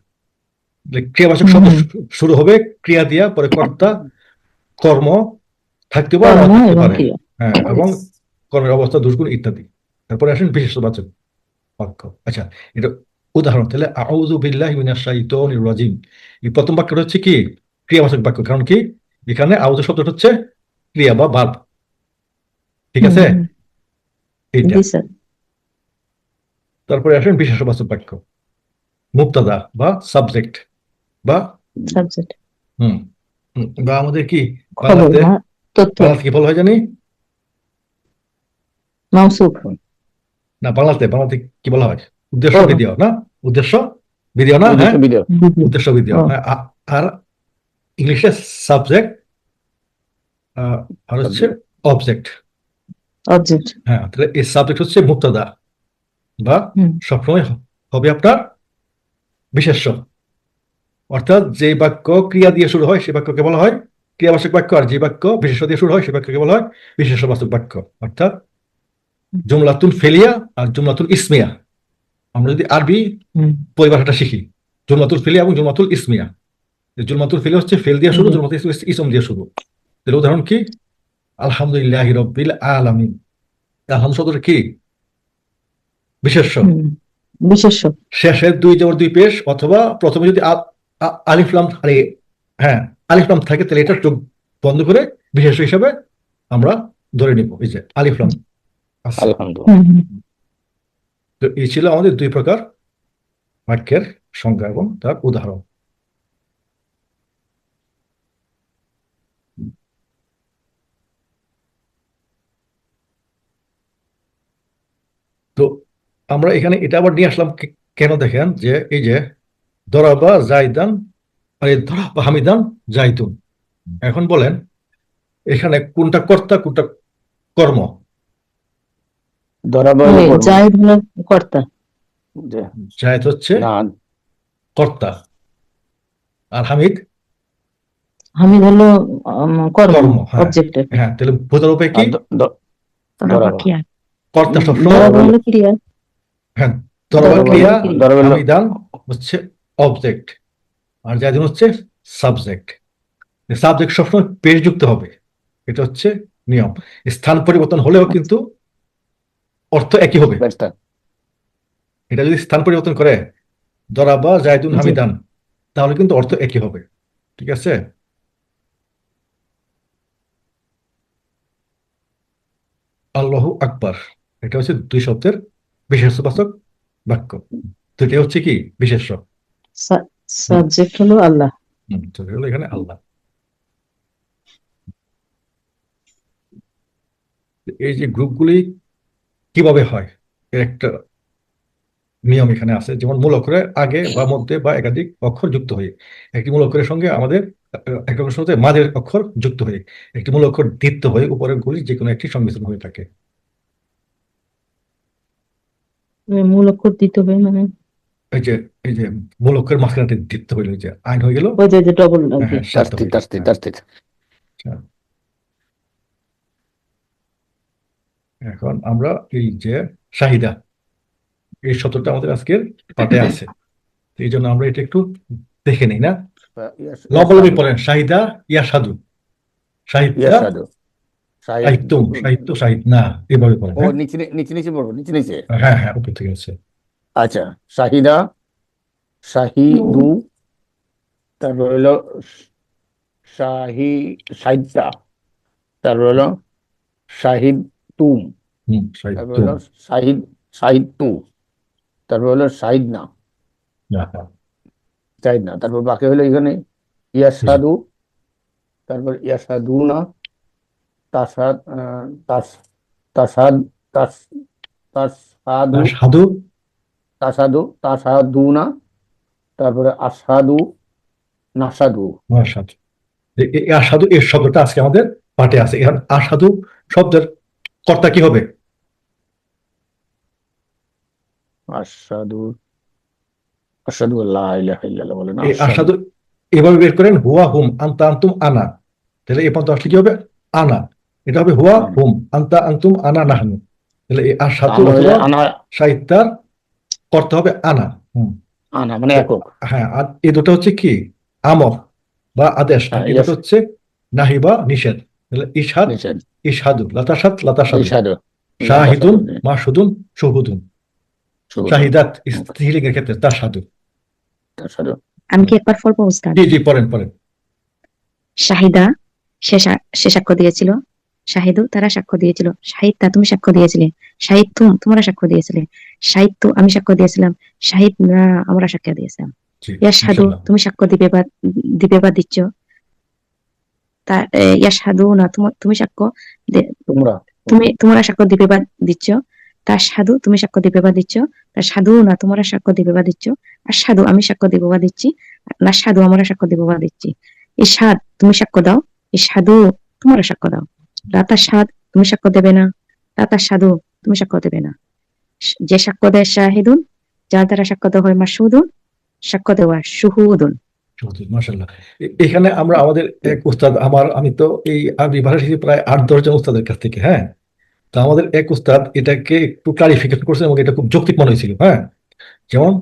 ক্রিয়াবাচক শব্দ শুরু হবে ক্রিয়া দিয়া, পরে কর্তা, কর্ম থাকতে পারে, কর্ম না থাকতে এবং পারে। ক্রিয়া। হ্যাঁ, এবং কর্মের অবস্থা, দুষ্গুণ ইত্যাদি। তারপরে আসেন বিশেষবাচক বাক্য। আচ্ছা, এটা উদাহরণ, তাহলে আউযু বিল্লাহি মিনাশ শাইতানির রাজিম, এই প্রথম বাক্যটা হচ্ছে কি ক্রিয়াবাচক বাক্য, কারণ কি এখানে আউযু শব্দটা হচ্ছে ক্রিয়া বা ভার্ব। ঠিক আছে, এইটা। জি স্যার। তারপরে আসেন বিশেষবাচক বাক্য, মুবতাদা বা সাবজেক্ট, বা সাবজেক্ট হুম বা আমাদের কি খবর বাংলাতে, বা তথ্য। কি বলা হয় জানি মাউসুফ। না, বাংলাতে কি বলা হয়, উদ্দেশ্য ও। বিধেয় না, উদ্দেশ্য বিধেয় না, হ্যাঁ উদ্দেশ্য ভিডিও। উদ্দেশ্য বিধেয়। ও। হ্যাঁ, আর ইংলিশে সাবজেক্ট, আর হচ্ছে অবজেক্ট। অবজেক্ট। হ্যাঁ, তাহলে এই সাবজেক্ট হচ্ছে মুবতাদা, বা সবসময় হবে আপনার বিশেষ্য। অর্থাৎ যে বাক্য ক্রিয়া দিয়ে শুরু হয় সে বাক্যকে বলা হয় ক্রিয়াবাচক বাক্য, আর যে বাক্য বিশেষ্য দিয়ে শুরু হয় সে বাক্যকে বলা হয় বিশেষ্যবাচক বাক্য। অর্থাৎ জুমলাতুল ফেলিয়া আর জুমলাতুল ইসমিয়া। আমরা যদি আরবি পরিভাষাটা শিখি, জুমলাতুল ফেলিয়া এবং জুমলাতুল ইসমিয়া। জুমলাতুল ফেলিয়া হচ্ছে ফেল দিয়ে শুরু, জুমলাতুল ইসম দিয়ে শুরু। তাহলে উদাহরণ কি, আলহামদুলিল্লাহি রাব্বিল আলামিন। আলহামদুলিল্লাহ শব্দটা কি বিশেষ্য, বিশেষ্য। শেষের 2 জবর 2 পেশ, অথবা প্রথমে যদি আলিফ লাম, হ্যাঁ আলিফ লাম থাকে, তাহলে এটা চোখ বন্ধ করে বিশেষ্য হিসাবে আমরা ধরে নিব। এই যে আলিফ লাম আছে। আলহামদুলিল্লাহ। তো এই ছিল আমাদের 2 প্রকার বাক্যের সংজ্ঞা এবং তার উদাহরণ। তো আমরা এখানে এটা আবার নিয়ে আসলাম কেন দেখেন, যে এই যে দরাবা জাইদান, আর এই দরাবা হামিদান জাইতুন। এখন বলেন এখানে কোনটা কর্তা কোনটা কর্ম? ধরাবা হলো কর্ম। জায়েদ হলো কর্তা। জায়েদ হচ্ছে না, কর্তা, আর হামিদ হামিদ হলো কর্ম, কর্ম। হ্যাঁ অবজেক্টের। হ্যাঁ, তাহলে বোঝার উপায় কি, ধরাবা। কর্তা সবসময় ধরাবা হলো ক্রিয়া। হ্যাঁ দরবার দরবার ক্রিয়া, ক্রিয়া। দরবার হামিদান হচ্ছে অবজেক্ট, আর জায়দুন হচ্ছে সাবজেক্ট। সাবজেক্ট সবসময় পেশ যুক্ত হবে, এটা হচ্ছে নিয়ম। স্থান পরিবর্তন হলেও কিন্তু অর্থ একই হবে। ব্যস্ত। এটা যদি স্থান পরিবর্তন করে দরাবা জায়দুন জি। হামিদান, তাহলে কিন্তু অর্থ একই হবে। ঠিক আছে? আল্লাহু আকবার, এটা হচ্ছে দুই শব্দের বিশেষবাচক বাক্য। দুটি হচ্ছে কি বিশেষ্য। সাবজেক্ট হলো আল্লাহ। চলে গেল এখানে আল্লাহ। এই যে গ্রুপগুলি কিভাবে হয়, এর একটা নিয়ম এখানে আছে। যেমন মূল অক্ষরের আগে বা মধ্যে বা একাধিক অক্ষর যুক্ত হয়ে, একটি মূল অক্ষরের সঙ্গে আমাদের এক অক্ষরের সাথে মাঝের অক্ষর যুক্ত হয়ে একটি মূল অক্ষর দ্বিত্ব হয়ে উপরের গুলি যে কোনো একটি সংমিশ্রণ হয়ে থাকে। মূল অক্ষর দিতে হবে মানে এই যে এই যে মূল অক্ষরের মাঝখানে দ্বিত্ব হইল, যে আইন হয়ে গেল। ওই যে ডবল আর হ্যাঁ কি। হ্যাঁ, সাধ্য তাস্তি হয়ে গেল। তাস্তি তাস্তি। হ্যাঁ। এখন আমরা এই যে শাহিদা, এই শব্দটা আমাদের আজকের পাঠে আছে, এই জন্য আমরা এটা একটু দেখে নিই না। লম্বা পড়েন, শাহিদা ইয়াসাদু, সাহিত্যা ইয়াসাদু। সাহিত্য, সাহিত্য সাহিত্য না, এভাবে পড়েন। ও হ্যাঁ নিচে নিচে নিচে পড়বো, নিচে নিচে। হ্যাঁ হ্যাঁ, উপর থেকে আছে। আচ্ছা, শাহিদা, শাহিদু, তারপর হলো সাহিত্যা, তারপর হলো শাহিদ তুম, তারপর সাহিত্য। হলো সাহিত্যু, তারপর হলো শাহিদনা, শাহিদনা, তারপর বাকি হলো এখানে ইয়াসাদু, তারপর ইয়াসাদুনা, তাসাদ তাসাদ তাসাদু, সাধু, তাসাদুনা, তারপরে আসাদু, নাসাদু। সাধু। আসাদু এর শব্দটা আজকে আমাদের পাঠে আছে। এখন আসাদু শব্দের কর্তা কি হবে? আসাদু, আসাদু আল্লাহ ইলাহা ইল্লাল্লাহ বলে না, এই আসাদু। আসাদু এভাবে বের করেন, হুয়া হুম আন্তা আন্তুম আনা, তাহলে এ পর্যন্ত আসলে কি হবে? আনা। এটা হবে হুয়া হুম আন্তা আন্তুম আনা নাহনু। তাহলে এই আসাদু আনা হলে অথবা আনা, সাহিত্যার করতে হবে আনা। আনা মানে একক। হ্যাঁ, আর এই দুটো হচ্ছে কি আমর বা আদেশ, আর হ্যাঁ, এই দুটো হচ্ছে নাহি বা নিষেধ। তাহলে ইশাদ, নিষেধ। ইশাদু, লাতাসাদ, লাতাসাদু, ইশাদু, শাহিদুন, মাসুদুন, শুহুদুন। শাহিদাত স্ত্রীলিঙ্গের ক্ষেত্রে তার সাধু। তাসাদু। আমি কি একবার পড়বো উস্তাদ? জি জি, পড়েন পড়েন। শাহিদা, সে সাক্ষ্য দিয়েছিল। শাহিদু, তারা সাক্ষ্য দিয়েছিল। শাহিদা, তুমি সাক্ষ্য দিয়েছিলে। শাহিদতুম, তোমরা সাক্ষ্য দিয়েছিলে। শাহিদতু, আমি সাক্ষ্য দিয়েছিলাম। শাহিদনা, আমরা সাক্ষ্য দিয়েছিলাম। জি, ইয়াশহাদু, মাশাআল্লাহ। তুমি সাক্ষ্য দিবে বা দিচ্ছ। ইয়াশহাদু না, তুমি সাক্ষ্য তোমরা তোমরা সাক্ষ্য দিবে বা দিচ্ছ। তার সাধু, তুমি সাক্ষ্য দিবে বা দিচ্ছ। তার সাধু না, তোমরা সাক্ষ্য দিবে বা দিচ্ছ। আর সাধু, আমি সাক্ষ্য দিব বা দিচ্ছি। না সাধু, আমরা সাক্ষ্য দিব বা দিচ্ছি। এই সাদ, তুমি সাক্ষ্য দাও। এই সাধু, তোমরা সাক্ষ্য দাও। রাতার সাদ, তুমি সাক্ষ্য দেবে না। রাতার সাধু, তুমি সাক্ষ্য দেবে না। যে সাক্ষ্য দেয় শাহিদুন, যার দ্বারা সাক্ষ্য দেওয়া হয় মাসুদুন, সাক্ষ্য দেওয়া শুহুদুন। মাশাআল্লাহ। এখানে আমরা আমাদের এক উস্তাদ, আমি তো এই আরবি ভাষা শিখি প্রায় 8-10 জন উস্তাদের কাছ থেকে। হ্যাঁ, তো আমাদের এক উস্তাদ এটাকে একটু ক্লারিফিকেশন করছেন এবং এটা খুব যৌক্তিক মনে হয়েছিল। হ্যাঁ, যেমন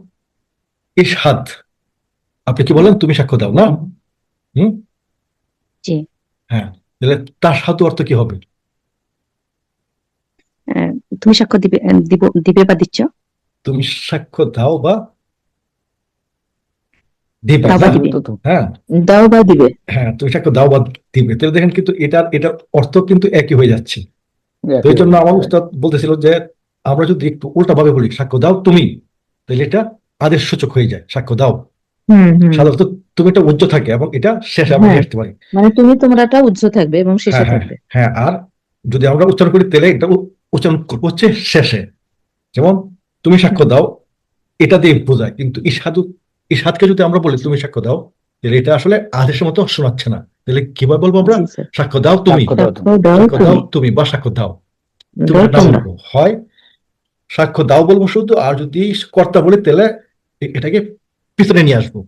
ইশহাদ, আপনি কি বলেন? তুমি সাক্ষ্য দাও না? হুম। জি। হ্যাঁ, তাহলে তার সাধু অর্থ কি হবে? তুমি সাক্ষ্য দিবে বা দিচ্ছ। তুমি সাক্ষ্য দাও বা দিবে দাও বা না? দিবে। হ্যাঁ দাও বা দিবে। হ্যাঁ, তুমি সাক্ষ্য দাও বা দিবে, তাহলে দেখেন কিন্তু এটার অর্থ কিন্তু একই হয়ে যাচ্ছে। তো এই জন্য আমার উস্তাদ বলতেছিল যে আমরা যদি একটু উল্টা ভাবে বলি সাক্ষ্য দাও তুমি, তাহলে এটা আদেশ সূচক হয়ে যায়। সাক্ষ্য দাও সাধারণত তুমি এটা উজ্জ্ব থাকে এবং এটা শেষে আমরা নিয়ে আসতে পারি। মানে তোমরাটা উজ্জ্ব থাকবে এবং শেষে হ্যাঁ হ্যাঁ থাকবে। হ্যাঁ, আর যদি আমরা উচ্চারণ করি তাহলে এটা উচ্চারণ করবো হচ্ছে শেষে। যেমন তুমি সাক্ষ্য দাও, এটা দিয়ে বোঝায়, কিন্তু ইশহাদকে যদি আমরা বলি তুমি সাক্ষ্য দাও, তাহলে এটা আসলে আদেশের মতো শোনাচ্ছে না। তাহলে কিভাবে বলবো আমরা? জি, স্যার। সাক্ষ্য দাও তুমি, সাক্ষ্য দাও সাক্ষ্য দাও তুমি। তুমি বা সাক্ষ্য দাও তুমি, দাও এটা না তোমরা। বলবো। হয় সাক্ষ্য দাও বলবো শুধু, আর যদি কর্তা বলি তাহলে এটাকে পিছনে নিয়ে আসবো।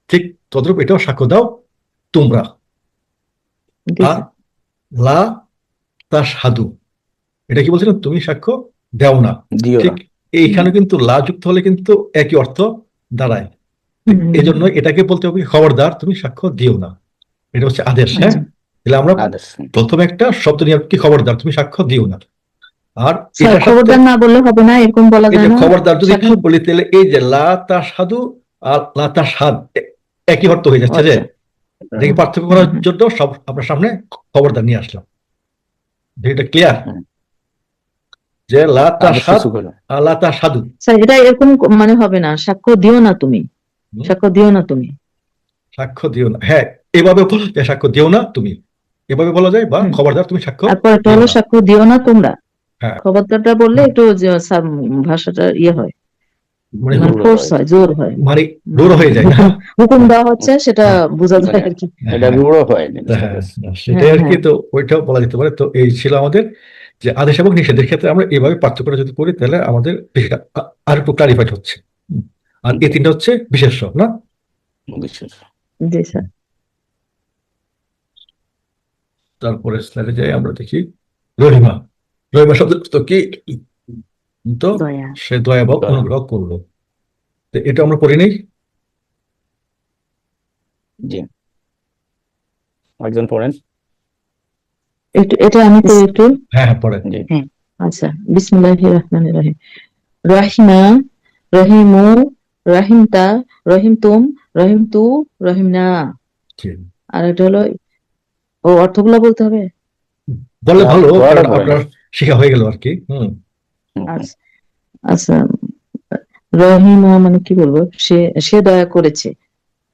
ঠিক তদ্রূপ এটাও সাক্ষ্য দাও তোমরা। জি, আর স্যার। লা তা সাধু, এটা কি বলছিলেন? তুমি সাক্ষ্য দাও না। দিও ঠিক না। এইখানে কিন্তু লা যুক্ত হলে কিন্তু একই অর্থ দাঁড়ায়। হুম, এই জন্য এটাকে বলতে হবে খবরদার তুমি সাক্ষ্য দিও না। এটা হচ্ছে আদেশ। হ্যাঁ, আচ্ছা তাহলে আমরা আদেশ। প্রথমে একটা শব্দ নিয়ে কি খবরদার তুমি সাক্ষ্য দিও না। আর স্যার এটার সাথে খবরদার না বললে হবে না, এরকম বলা এই যায় যে না? খবরদার যদি সাক্ষ্য, বলি তাহলে এই যে লা তাশহাদু আর লা তাশহাদ একই অর্থ হয়ে যাচ্ছে। যে আচ্ছা, দেখি পার্থক্য হুম, করার হুম। জন্য সব আপনার সামনে খবরদার নিয়ে আসলাম। যে এটা ক্লিয়ার হুম। যে লা আদেশ তাশহাদ কিছু করে। আর লা তাশহাদু। স্যার এটা এরকম মানে হবে না, সাক্ষ্য দিও না তুমি, হুম, সাক্ষ্য দিও না তুমি। সাক্ষ্য দিও না, হ্যাঁ এভাবে বলা যায় সাক্ষ্য দিও না তুমি, এভাবে বলা যায়, বা হুম। খবরদার তুমি সাক্ষ্য আর পরেরটা দিও হলো না। সাক্ষ্য দিও না তোমরা। হ্যাঁ, খবরদারটা বললে একটু স্যার ভাষাটা ইয়ে হয়, মানে মানে জোর ফোর্স হয়। হয়, জোর হয়, মানে রূঢ় হয়ে যায় না। হুকুম হুকুম দেওয়া হচ্ছে সেটা হ্যাঁ, বোঝা যায় মানে আর কি। এটা হ্যাঁ, রূঢ় হয় জিনিসটা হ্যাঁ, বেশ। সেটাই আর কি। হ্যাঁ। তো ওইটাও বলা যেতে পারে। তো এই ছিল আমাদের যে আদেশ এবং নিষেধের ক্ষেত্রে আমরা এইভাবে পার্থক্যটা যদি করি তাহলে আমাদের বিষয়টা আর একটু ক্লারিফাইড হচ্ছে। আর এই তিনটা হচ্ছে বিশেষ্য না। বিশেষ। জি স্যার। তারপরে স্লাইডে যাই, আমরা দেখি রহিমা। রহিমা শব্দ তো কি? তো দয়া। সে দয়া বা দয়া। অনুগ্রহ করলো। তো এটা আমরা পড়ি নেই। জি, একজন পড়েন। একটু এটা আমি তো একটু, হ্যাঁ হ্যাঁ পড়েন। জি। আচ্ছা, বিসমিল্লাহির রহমানির রহিম। রহিমা, রহিমু, রহিমতা, রহিমতুম, রহিমতু, রহিমনা। জি। আর এটা হলো, ও অর্থগুলো বলতে হবে। বললে না, ভালো, দয়াটা কারণ পড়েন। আপনার শেখা হয়ে গেল আর কি। হুম, আচ্ছা, আচ্ছা, রহিমা মানে কি বলবো, সে সে দয়া করেছে,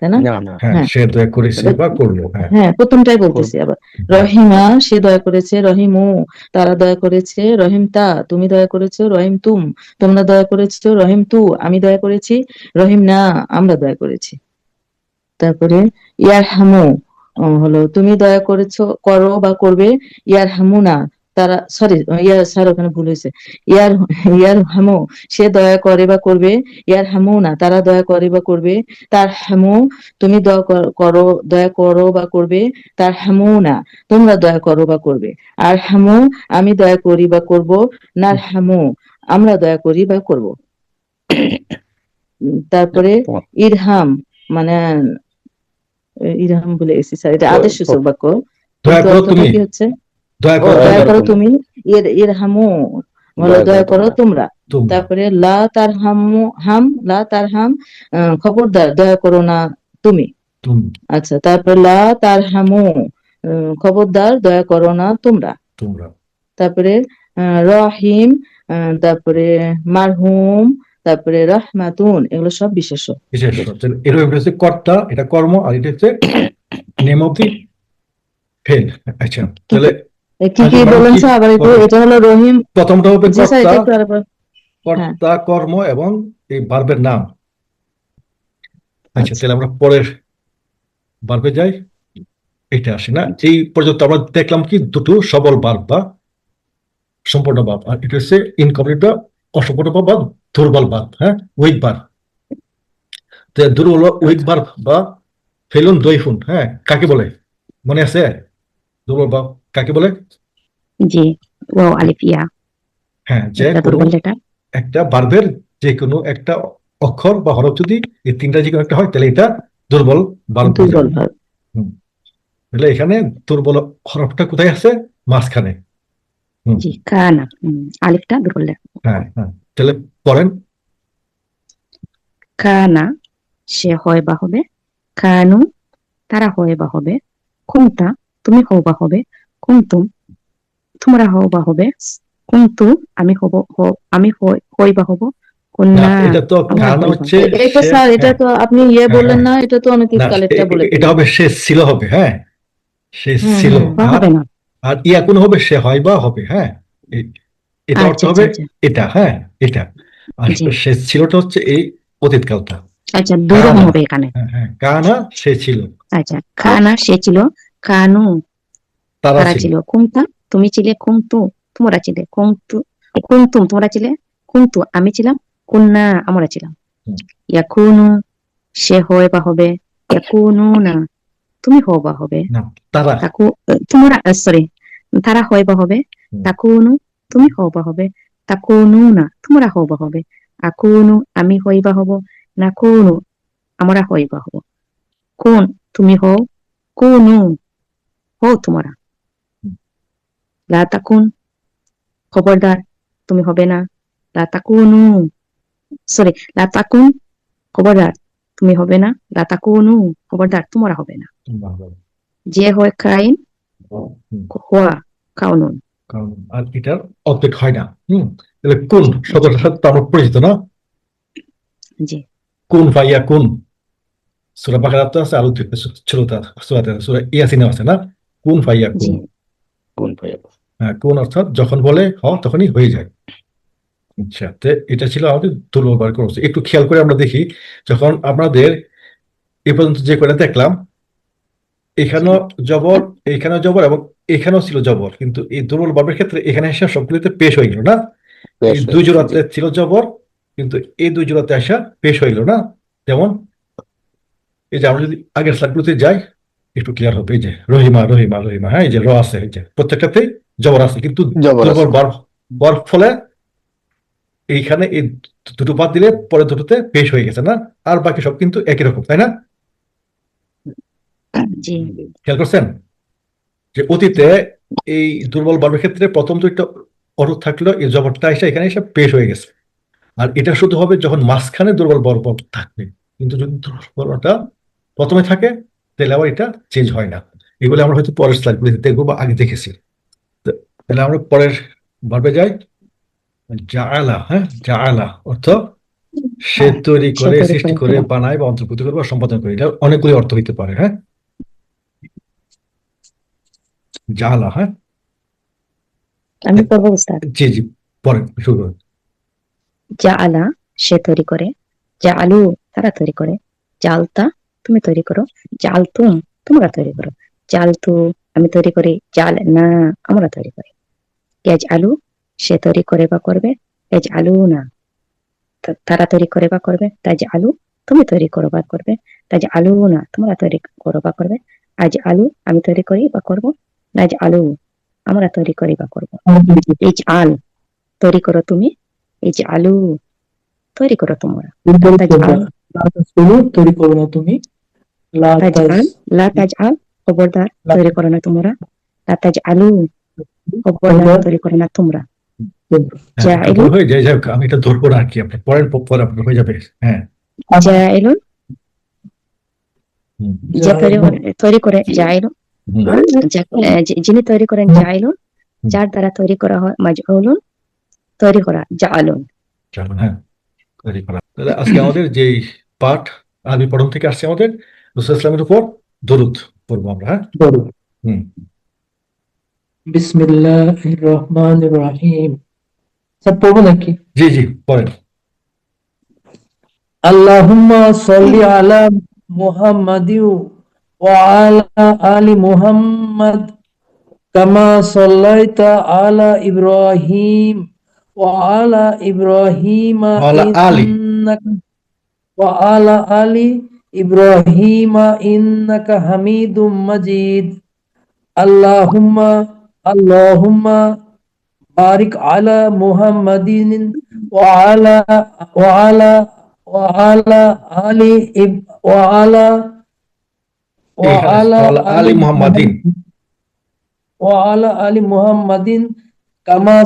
তাই না? না না, হ্যাঁ হ্যাঁ, সে দয়া করেছে বা করলো। হ্যাঁ, হ্যাঁ প্রথমটাই করব। বলতেছি আবার। রহিমা সে দয়া করেছে, রহিমু তারা দয়া করেছে, রহিম তা তুমি দয়া করেছো, রহিম তুম তোমরা দয়া করেছো, রহিম তু আমি দয়া করেছি, রহিম না আমরা দয়া করেছি। তারপরে ইয়ার হামু হলো তুমি দয়া করেছো, করো বা করবে। ইয়ার হামু না তারা, সরি ইয়ার স্যার ওখানে ভুল হয়েছে। ইয়ার ইয়ার হামু সে দয়া করে বা করবে, ইয়ার হামু না তারা দয়া করে বা করবে, তার হামু তুমি করো দয়া করো বা করবে, তার হামু না তোমরা দয়া করো বা করবে, আর হামু আমি দয়া করি বা করব, নার হামু আমরা দয়া করি বা করব। তারপরে ইরহাম মানে ইরহাম বলে গেছি স্যার, এটা আদেশ সূচক বাক্য, দয়া কিন্তু করো অর্থটা তুমি, কি হচ্ছে? দয়া ও করো দয়া তুমি, করো তুমি, ইরহামু হলো দয়া করো তোমরা। তোমরা। তারপরে লা তার হামু হাম লা তার হাম খবরদার দয়া করো না তুমি। তুমি, আচ্ছা, তারপরে লা তার হামু খবরদার দয়া করো না তোমরা। তোমরা। তারপরে রহিম, তারপরে মারহুম, তারপরে রহমাতুন, এগুলো সব বিশেষ্য। বিশেষ এরকম হচ্ছে কর্তা, এটা কর্ম, আর এটা হচ্ছে নেম অফ দি ফেল। আচ্ছা, তাহলে কি কি ম্যাডাম বলেন কি স্যার আবার একটু? করবে? এটা হলো রহিম। প্রথমটা হবে জি স্যার, কর্তা, এটা একটু আরেকবার। হ্যাঁ, কর্তা কর্ম এবং এই ভার্বের নাম। আচ্ছা, আচ্ছা, তাহলে আমরা পরের ভার্বে যাই। এটা আসে না, জি। এই পর্যন্ত আমরা দেখলাম কি দুটো সবল ভার্ব বা সম্পূর্ণ ভার্ব, আর এটা হচ্ছে ইনকমপ্লিট বা অসম্পূর্ণ ভার্ব বা দুর্বল ভার্ব। হ্যাঁ, উইক ভার্ব। দুর্বল উইক আচ্ছা। ভার্ব বা ফেলুন দইফুন, হ্যাঁ কাকে বলে মনে আছে? দুর্বল ভার্ব কাকে বলে? জি, ওয়াও আলিফ ইয়া, হ্যাঁ, যে এটা কোনো দুর্বল লেটার। একটা ভার্বের যে কোনো একটা অক্ষর বা হরফ যদি এই তিনটা যে কোনো একটা হয় তাহলে এটা দুর্বল ভার্ব হয়ে দুর্বল যাবে। ভাব। হুম, তাহলে এখানে দুর্বল হরফটা কোথায় আছে? মাঝখানে। হুম, জি, কানা, আলিফটা দুর্বল লেটার। হ্যাঁ হ্যাঁ, তাহলে পড়েন। কানা সে হয় বা হবে, কানু তারা হয় বা হবে, কুনতা তুমি হও বা হবে, কুনতুম তোমরা হও বা হবে, কুনতু আমি হব আমি হই বা হব, না, কুন্না এটা তো আমরা কান হই বা হচ্ছে হব। এই তো সে। স্যার, এটা হ্যাঁ তো আপনি ইয়ে হ্যাঁ বললেন হ্যাঁ, না, এটা তো অনেক না কালেক্টটা বলে এটা ফেললেন। হবে সে ছিল হবে। হ্যাঁ, সে হুম, ছিল। হুম। বা আর হবে না। আর ইয়া কোন হবে সে হয় বা হবে। হ্যাঁ, এটা অর্থ আচ্ছা আচ্ছা হবে আচ্ছা, এটা। হ্যাঁ, এটা। আর জি সে ছিলটা হচ্ছে এই অতীতকালটা। আচ্ছা, দুরকম কানা। হবে এখানে। হ্যাঁ হ্যাঁ, কানা সে ছিল, আচ্ছা, কানা সে ছিল, কানু তারা তারা ছিল। ছিল, কুমতা তুমি ছিলে, কুমতু তোমরা ছিলে, কুমতুম তোমরা ছিলে, কুমতু আমি ছিলাম, কুন্না আমরা ছিলাম। হুম, ইয়াকুনু সে হয় বা হবে, ইয়াকুনু না তুমি হও বা হবে, না তারা। তাকু তোমরা সরি তারা হয় বা হবে, হুম, তাকুনু তুমি হও বা হবে, তাকুনুনা তোমরা হবা হবে, আকুনু আমি হইবা হব, নাকুনু আমরা হইবা হব। কোন তুমি হও, কুনু হও তোমরা। লা তাকুন খবরদার তুমি হবে না, লা তাকুনু সরি লা তাকুন খবরদার তুমি হবে না, লা তাকুনু খবরদার তোমরা হবে না। যে হয় কাইন হুম, হুয়া কাউনুন। কারণ আর এটার অবজেক্ট হয় না। তাহলে কোন শব্দটার সাথে তো আমরা পরিচিত না? জি কোন ফাইয়া কোন, সূরা বাকারা তো আছে, আরো সূরা ইয়াসিনে আছে না, কোন ফাইয়া জি কোন। কোন ভাইয়া? হ্যাঁ, কোন অর্থাৎ যখন বলে হ তখনই হয়ে যায়। আচ্ছা, তো এটা ছিল আমাদের দুর্বল বার করছে। একটু খেয়াল করে আমরা দেখি, যখন আপনাদের এ পর্যন্ত যে কয়টা দেখলাম, এখানেও জবর, এখানেও জবর এবং এখানেও ছিল জবর, কিন্তু এই দুর্বল ভার্বের ক্ষেত্রে এখানে এসে সবগুলিতে পেশ হয়ে গেল না। বেশ এই হয়ে দুই গেছে, জোড়াতে জি। ছিল জবর, কিন্তু এই দুই জোড়াতে আসা পেশ হয়ে গেল না। যেমন এই যে আমরা যদি আগের স্লাইডগুলোতে যাই একটু ক্লিয়ার হবে। এই যে রহিমা রহিমা রহিমা, হ্যাঁ, এই যে র আছে, এই যে প্রত্যেকটাতেই জবর আছে, কিন্তু জবর আছে। দুর্বল ভার্ব হওয়ার ফলে এইখানে এই দুটো বাদ দিলে পরে দুটোতে পেশ হয়ে গেছে না। আর বাকি সব কিন্তু একই রকম, তাই না? জি খেয়াল করছেন যে অতীতে এই দুর্বল ভার্বের ক্ষেত্রে প্রথম দুইটা অর্থ থাকলো, এই জবরটা এসে এখানে এসে পেশ হয়ে গেছে। আর এটা শুধু হবে যখন মাঝখানে দুর্বল ভার্ব থাকবে, কিন্তু যদি দুর্বল ভার্বটা প্রথমে থাকে তাহলে আবার এটা চেঞ্জ হয় না। এগুলো আমরা হয়তো পরের স্লাইডগুলিতে দেখবো বা আগে দেখেছি। তাহলে আমরা পরের ভার্বে যাই। জাআলা, হ্যাঁ, জাআলা অর্থ সে তৈরি সে করে, তৈরি সৃষ্টি করে করে, ফেলো। বানায় বা অন্তর্ভুক্ত করে বা সম্পাদন করে, এটা অনেকগুলি অর্থ হইতে পারে। হ্যাঁ, জাআলা, হ্যাঁ, আমি পড়বো উস্তাদ। জি জি, পরেন, শুরু করুন। জাআলা সে তৈরি করে, জাআলু তারা তৈরি করে, জালতা তুমি তৈরি করো, জালতুম তোমরা তৈরি করো, জালতু আমি তৈরি করি, জাল না আমরা তৈরি করি। ইয়াজআলু সে তৈরি করে বা করবে, ইয়াজআলু না তারা তৈরি করে বা করবে, তাজআলু তুমি তৈরি করো বা করবে, তাজআলু না তোমরা তৈরি করো বা করবে, আজআলু আমি তৈরি করি বা করব, নাজআলু আমরা তৈরি করি বা করব। ইজআল তৈরি করো তুমি, ইজআলু তৈরি করো তোমরা, তাজআল তৈরি করো না তুমি, লা তাজআল লা তাজআল খবরদার তৈরি করো না তোমরা, লা তাজআলু খবরদার তৈরি করো না তোমরা, হ্যাঁ, একটু জাইলু ভুল হয়ে যায়, যাই হোক, আমি এটা ধরবো না আর কি, আপনি পরের পরে আপনার হয়ে যাবে। হ্যাঁ, জাইলুন হুম, যে তৈরি করে জাইলু, হুম, যিনি তৈরি করেন জাইলুন, যার দ্বারা তৈরি করা হয় মাজউলুন তৈরি করা জাআলুন। চলুন, হ্যাঁ, তৈরি করা। তাহলে আজকে আমাদের যেই পাঠ আরবি পঠন থেকে আসছে, আমাদের রাসূল ইসলামের উপর দরুদ পড়বো আমরা। হ্যাঁ, হুম, বিসমিল্লাহির রহমানির রহিম। সব পড়বো নাকি? জি জি, পড়েন। আল্লাহুম্মা সাল্লি আলা মুহাম্মাদিন ওয়া আলা আলি মুহাম্মাদ কামা সাল্লাইতা আলা ইব্রাহিম ওয়া আলা ইব্রাহিমা আলা আলি, ইন্নাকা ওয়া আলা আলি ইব্রাহিমা ইন্নাকা হামিদুম মাজিদ। আল্লাহুম্মা বারিক আলা মুহাম্মাদিন ওয়া আলা ওয়া আলা ওয়া আলা আলি ওয়া আলা ওয়া এখানে আলা আলা আলি আলি মুহাম্মাদিন, ওয়া আলা আলি মুহাম্মাদিন কামা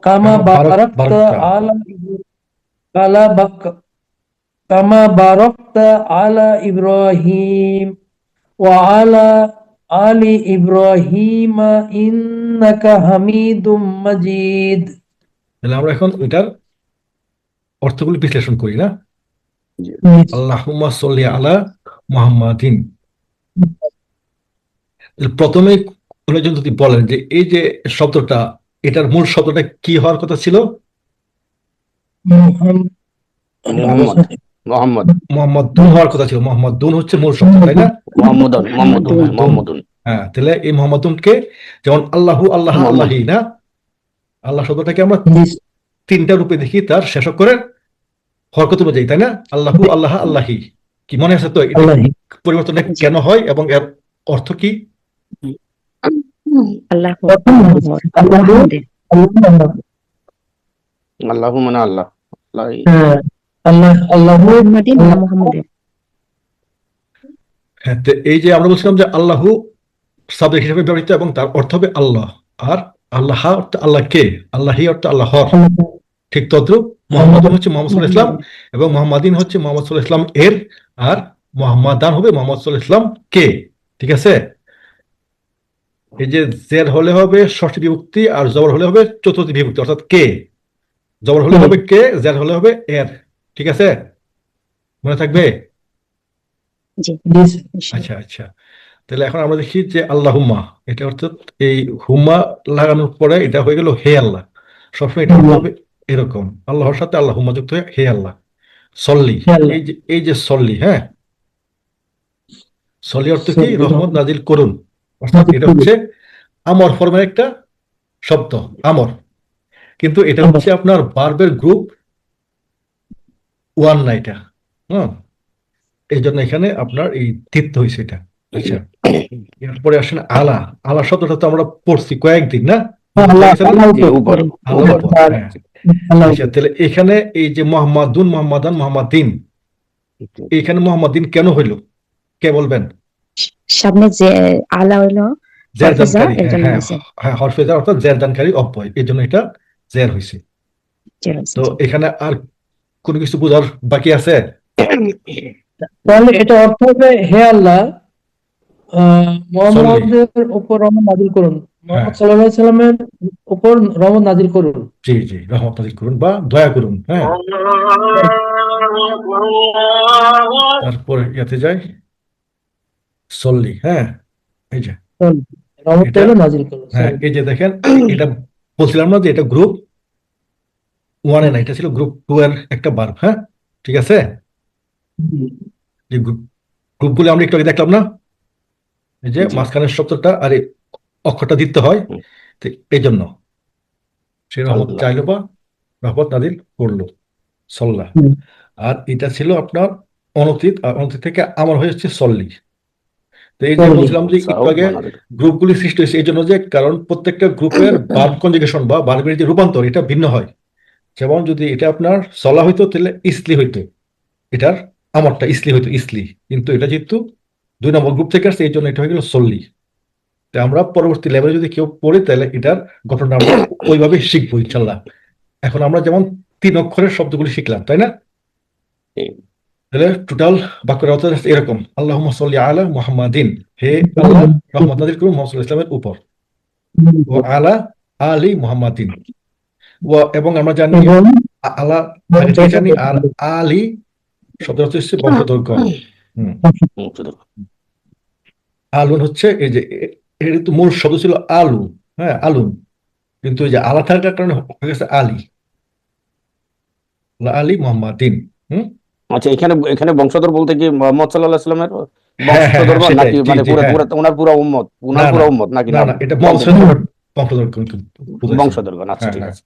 কামা বারাকতা বারাকতা, আলা আলা কামা বারাকতা আলা ইব্রাহিম ওয়া আলা আলি ইব্রাহিমা ইন্নাকা হামিদুম মাজিদ। তাহলে আমরা এখন এটার অর্থগুলি বিশ্লেষণ করি না। জি। আল্লাহুম্মা সাল্লি আলা মুহাম্মাদিন, প্রথমে উনি যদি বলেন যে এই যে শব্দটা, এটার মূল শব্দটা কি হওয়ার কথা ছিল? মোহাম্মদ, মোহাম্মদ, মোহাম্মদুন হওয়ার কথা ছিল। মোহাম্মদুন হচ্ছে মূল শব্দ, তাই না? মোহাম্মদন, মোহাম্মদন, হ্যাঁ, মোহাম্মদন। হ্যাঁ, তাহলে এই মোহাম্মদুনকে, যেমন আল্লাহু আল্লাহ মোহাম্মদ। আল্লাহি না, আল্লাহ শব্দটাকে আমরা তিনটা রূপে দেখি, তার শেষক করে হরকত অনুযায়ী, তাই না? আল্লাহু আল্লাহ আল্লাহি, কি মনে আছে তো? এটা পরিবর্তনটা কেন হয় এবং এর অর্থ কি? আল্লাহ আল্লাহ আল্লাহু মানে আল্লাহ, আল্লাহ হ্যাঁ, আল্লাহু মুহাম্মাদিন না মুহাম্মাদের? হ্যাঁ, তো এই যে আমরা বলছিলাম যে আল্লাহু সাবজেক্ট হিসেবে ব্যবহৃত এবং তার অর্থ হবে আল্লাহ, আর আল্লাহ অর্থ আল্লাহকে, আল্লাহি অর্থ আল্লাহর। ঠিক তদ্রুপ মোহাম্মদুন হচ্ছে মোহাম্মদ সাল্লাল্লাহু আলাইহি ওয়াসাল্লাম এবং মোহাম্মদিন হচ্ছে মোহাম্মদ সাল্লাল্লাহু আলাইহি ওয়াসাল্লাম এর, আর মোহাম্মদান হবে মোহাম্মদ সাল্লাল্লাহু আলাইহি ওয়াসাল্লাম কে। ঠিক আছে, এই যে জের হলে হবে ষষ্ঠী বিভক্তি, আর জবর হলে হবে চতুর্থী বিভক্তি, অর্থাৎ কে। জবর হলে হবে কে, জের হলে হবে এর। ঠিক আছে, মনে থাকবে? জি, জি, আচ্ছা আচ্ছা, তাহলে এখন আমরা দেখি যে আল্লাহুম্মা, এটা অর্থাৎ এই হুম্মা লাগানোর পরে এটা হয়ে গেল হে আল্লাহ। সবসময় এটা হতে হবে এরকম, আল্লাহর সাথে আল্লাহুম্মা যুক্ত হয়ে হে আল্লাহ। সল্লি, হে আল্লাহ। এই যে সল্লি, হ্যাঁ, সল্লি অর্থ কি? রহমত নাজিল করুন। অর্থাৎ এটা হচ্ছে আমর ফর্মের একটা শব্দ, আমর, কিন্তু এটা হচ্ছে আপনার ভার্বের গ্রুপ ওয়ান না এটা। হ্যাঁ, এই জন্য এখানে আপনার এই তৃপ্ত হয়েছে এটা। আচ্ছা, এরপরে আসেন আলা। আলা শব্দটা তো আমরা পড়ছি কয়েকদিন, না? আল্লাহ জি, উপর আল্লাহ উপর। উপর, হ্যাঁ। আচ্ছা, তাহলে এখানে এই যে মোহাম্মদুন, মোহাম্মদান, মোহাম্মদিন, এইখানে মোহাম্মদিন কেন হইল? কে বলবেন? সামনে যে আলা হইলো হরফে জেরদানকারী, এর জন্য হ্যাঁ হয়েছে। হ্যাঁ, হরফে জার অর্থাৎ জেরদানকারী অব্যয়, এই জন্য এটা জের হয়েছে। জি, হয়েছে, তো জি। এখানে আর কোনো কিছু বোঝার বাকি আছে? তাহলে এটা অর্থ হবে হে আল্লাহ, মুহাম্মদের উপর রহমত নাজিল করুন, মুহাম্মদ সাল্লাল্লাহু আলাইহি সাল্লামের উপর রহমত নাজিল করুন। জি জি, রহমত নাজিল করুন বা দয়া করুন। হ্যাঁ, তারপরে ইয়াতে যাই সল্লি। হ্যাঁ, এই যে রহমতটা এটা, হলো নাজিল করুন। হ্যাঁ, এই যে দেখেন, এটা বলছিলাম না যে এটা গ্রুপ ওয়ানে না, এটা ছিল গ্রুপ টু এর একটা ভার্ব। হ্যাঁ, ঠিক আছে, যে গ্রুপগুলো আমরা একটু আগে দেখলাম না, এই যে জি। মাঝখানের শব্দটা আর এই অক্ষরটা দিতে হয়, তো এই জন্য সে রহমত আল্লাহ। চাইলো বা রহমত নাজিল করলো, সল্লাহ। হুম। আর এটা ছিল আপনার অনতীত, আর অনতীত থেকে আমার হয়েছে সল্লি। তো এই যে সল্লি। বলছিলাম যে একটু আগে গ্রুপগুলি সৃষ্টি হয়েছে এই জন্য যে, কারণ প্রত্যেকটা গ্রুপের ভার্ব কনজুগেশন বা ভার্বের যে রূপান্তর এটা ভিন্ন হয়। যেমন যদি এটা আপনার সলা হইতো তাহলে ইসলি হইতো, এটার আমারটা ইসলি হইতো, ইসলি, কিন্তু এটা যেহেতু 2 নম্বর গ্রুপ থেকে আসছে এই জন্য এটা হয়ে গেল সল্লি। তো আমরা পরবর্তী লেভেলে যদি কেউ পড়ি তাহলে এটার ঘটনা আমরা ওইভাবে শিখবো ইনশাল্লাহ। এখন আমরা যেমন 3 অক্ষরের শব্দগুলি শিখলাম, তাই না? তাহলে টোটাল বাক্যের অর্থ হচ্ছে এরকম: আল্লাহুম্মা সাল্লি আলা মুহাম্মাদিন, হে আল্লাহ রহমত নাজিল করুন মুহাম্মদ সাল্লাল্লাহু আলাইহি ওয়াসাল্লামের উপর, ও আলা আলি মুহাম্মাদিন, ও, এবং আমরা জানি আলা আগে থেকে জানি, আর আলি শব্দ হচ্ছে বংশধরগণ। আলুন হচ্ছে এই যে এর তো মূল শব্দ ছিল আলু, হ্যাঁ, আলুন, কিন্তু এই যে আলা থাকার কারণে হয়ে গেছে আলী, আলী মুহাম্মাদিন। আচ্ছা, এখানে এখানে বংশধর বলতে কি মুহাম্মদ সাল্লাল্লাহু আলাইহি সাল্লামের হ্যাঁ, হ্যাঁ, বংশধর সেটাই, নাকি জি, মানে জি, পুরো হ্যাঁ। পুরো ওনার পুরো উম্মত, ওনার না, পুরো না, উম্মত নাকি না, না? না, এটা বংশধরগণ বোঝাইছে। বংশধরগণ, আচ্ছা, হ্যাঁ, ঠিক হ্যাঁ। আছে,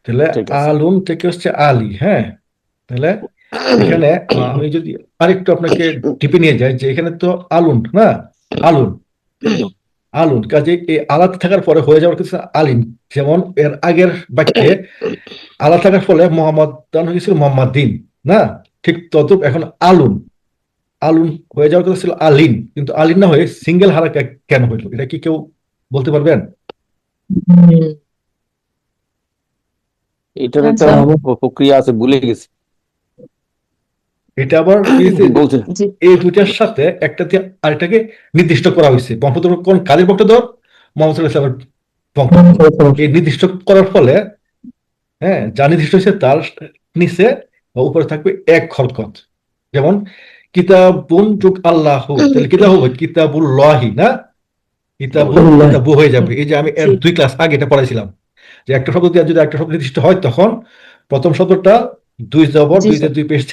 তাহলে ঠিক আছে। আলুন থেকে হচ্ছে আলী। হ্যাঁ, তাহলে এখানে আমি যদি আরেকটু আপনাকে টিপে নিয়ে যাই যে এখানে তো আলুন না, আলুন, আলুন কাজে এই আলাদা থাকার পরে হয়ে যাওয়ার কিছু আলিম, যেমন এর আগের বাক্যে আলাদা থাকার ফলে মোহাম্মদ দান হয়ে গেছিল মোহাম্মদিন, না? ঠিক তদ্রুপ এখন আলুন, আলুন হয়ে যাওয়ার কথা ছিল আলিন, কিন্তু আলিন না হয়ে সিঙ্গেল হারাকা কেন হইল, এটা কি কেউ বলতে পারবেন? এটার একটা প্রক্রিয়া আছে, ভুলে গেছি। এটা আবার বলছে এই দুইটার সাথে একটা দিয়ে আরেকটাকে নির্দিষ্ট করা হয়েছে। বংশধর কোন কাজের বংশধর? মোহাম্মদ সাল্লাল্লাহু আলাইহি ওয়াসাল্লামের বংশধর। এই নির্দিষ্ট করার ফলে, হ্যাঁ, যা নির্দিষ্ট হয়েছে তার নিচে বা উপরে থাকবে এক হরকত। যেমন কিতাবুন যুগ আল্লাহু, তাহলে কিতাব হবে কিতাবুল্লাহি, না? কিতাবু হয়ে যাবে। এই যে আমি এর 2 ক্লাস আগে এটা পড়াইছিলাম যে একটা শব্দ দিয়ে যদি একটা শব্দ নির্দিষ্ট হয় তখন প্রথম শব্দটা 2 জবর, 2 পেশ ছেড়ে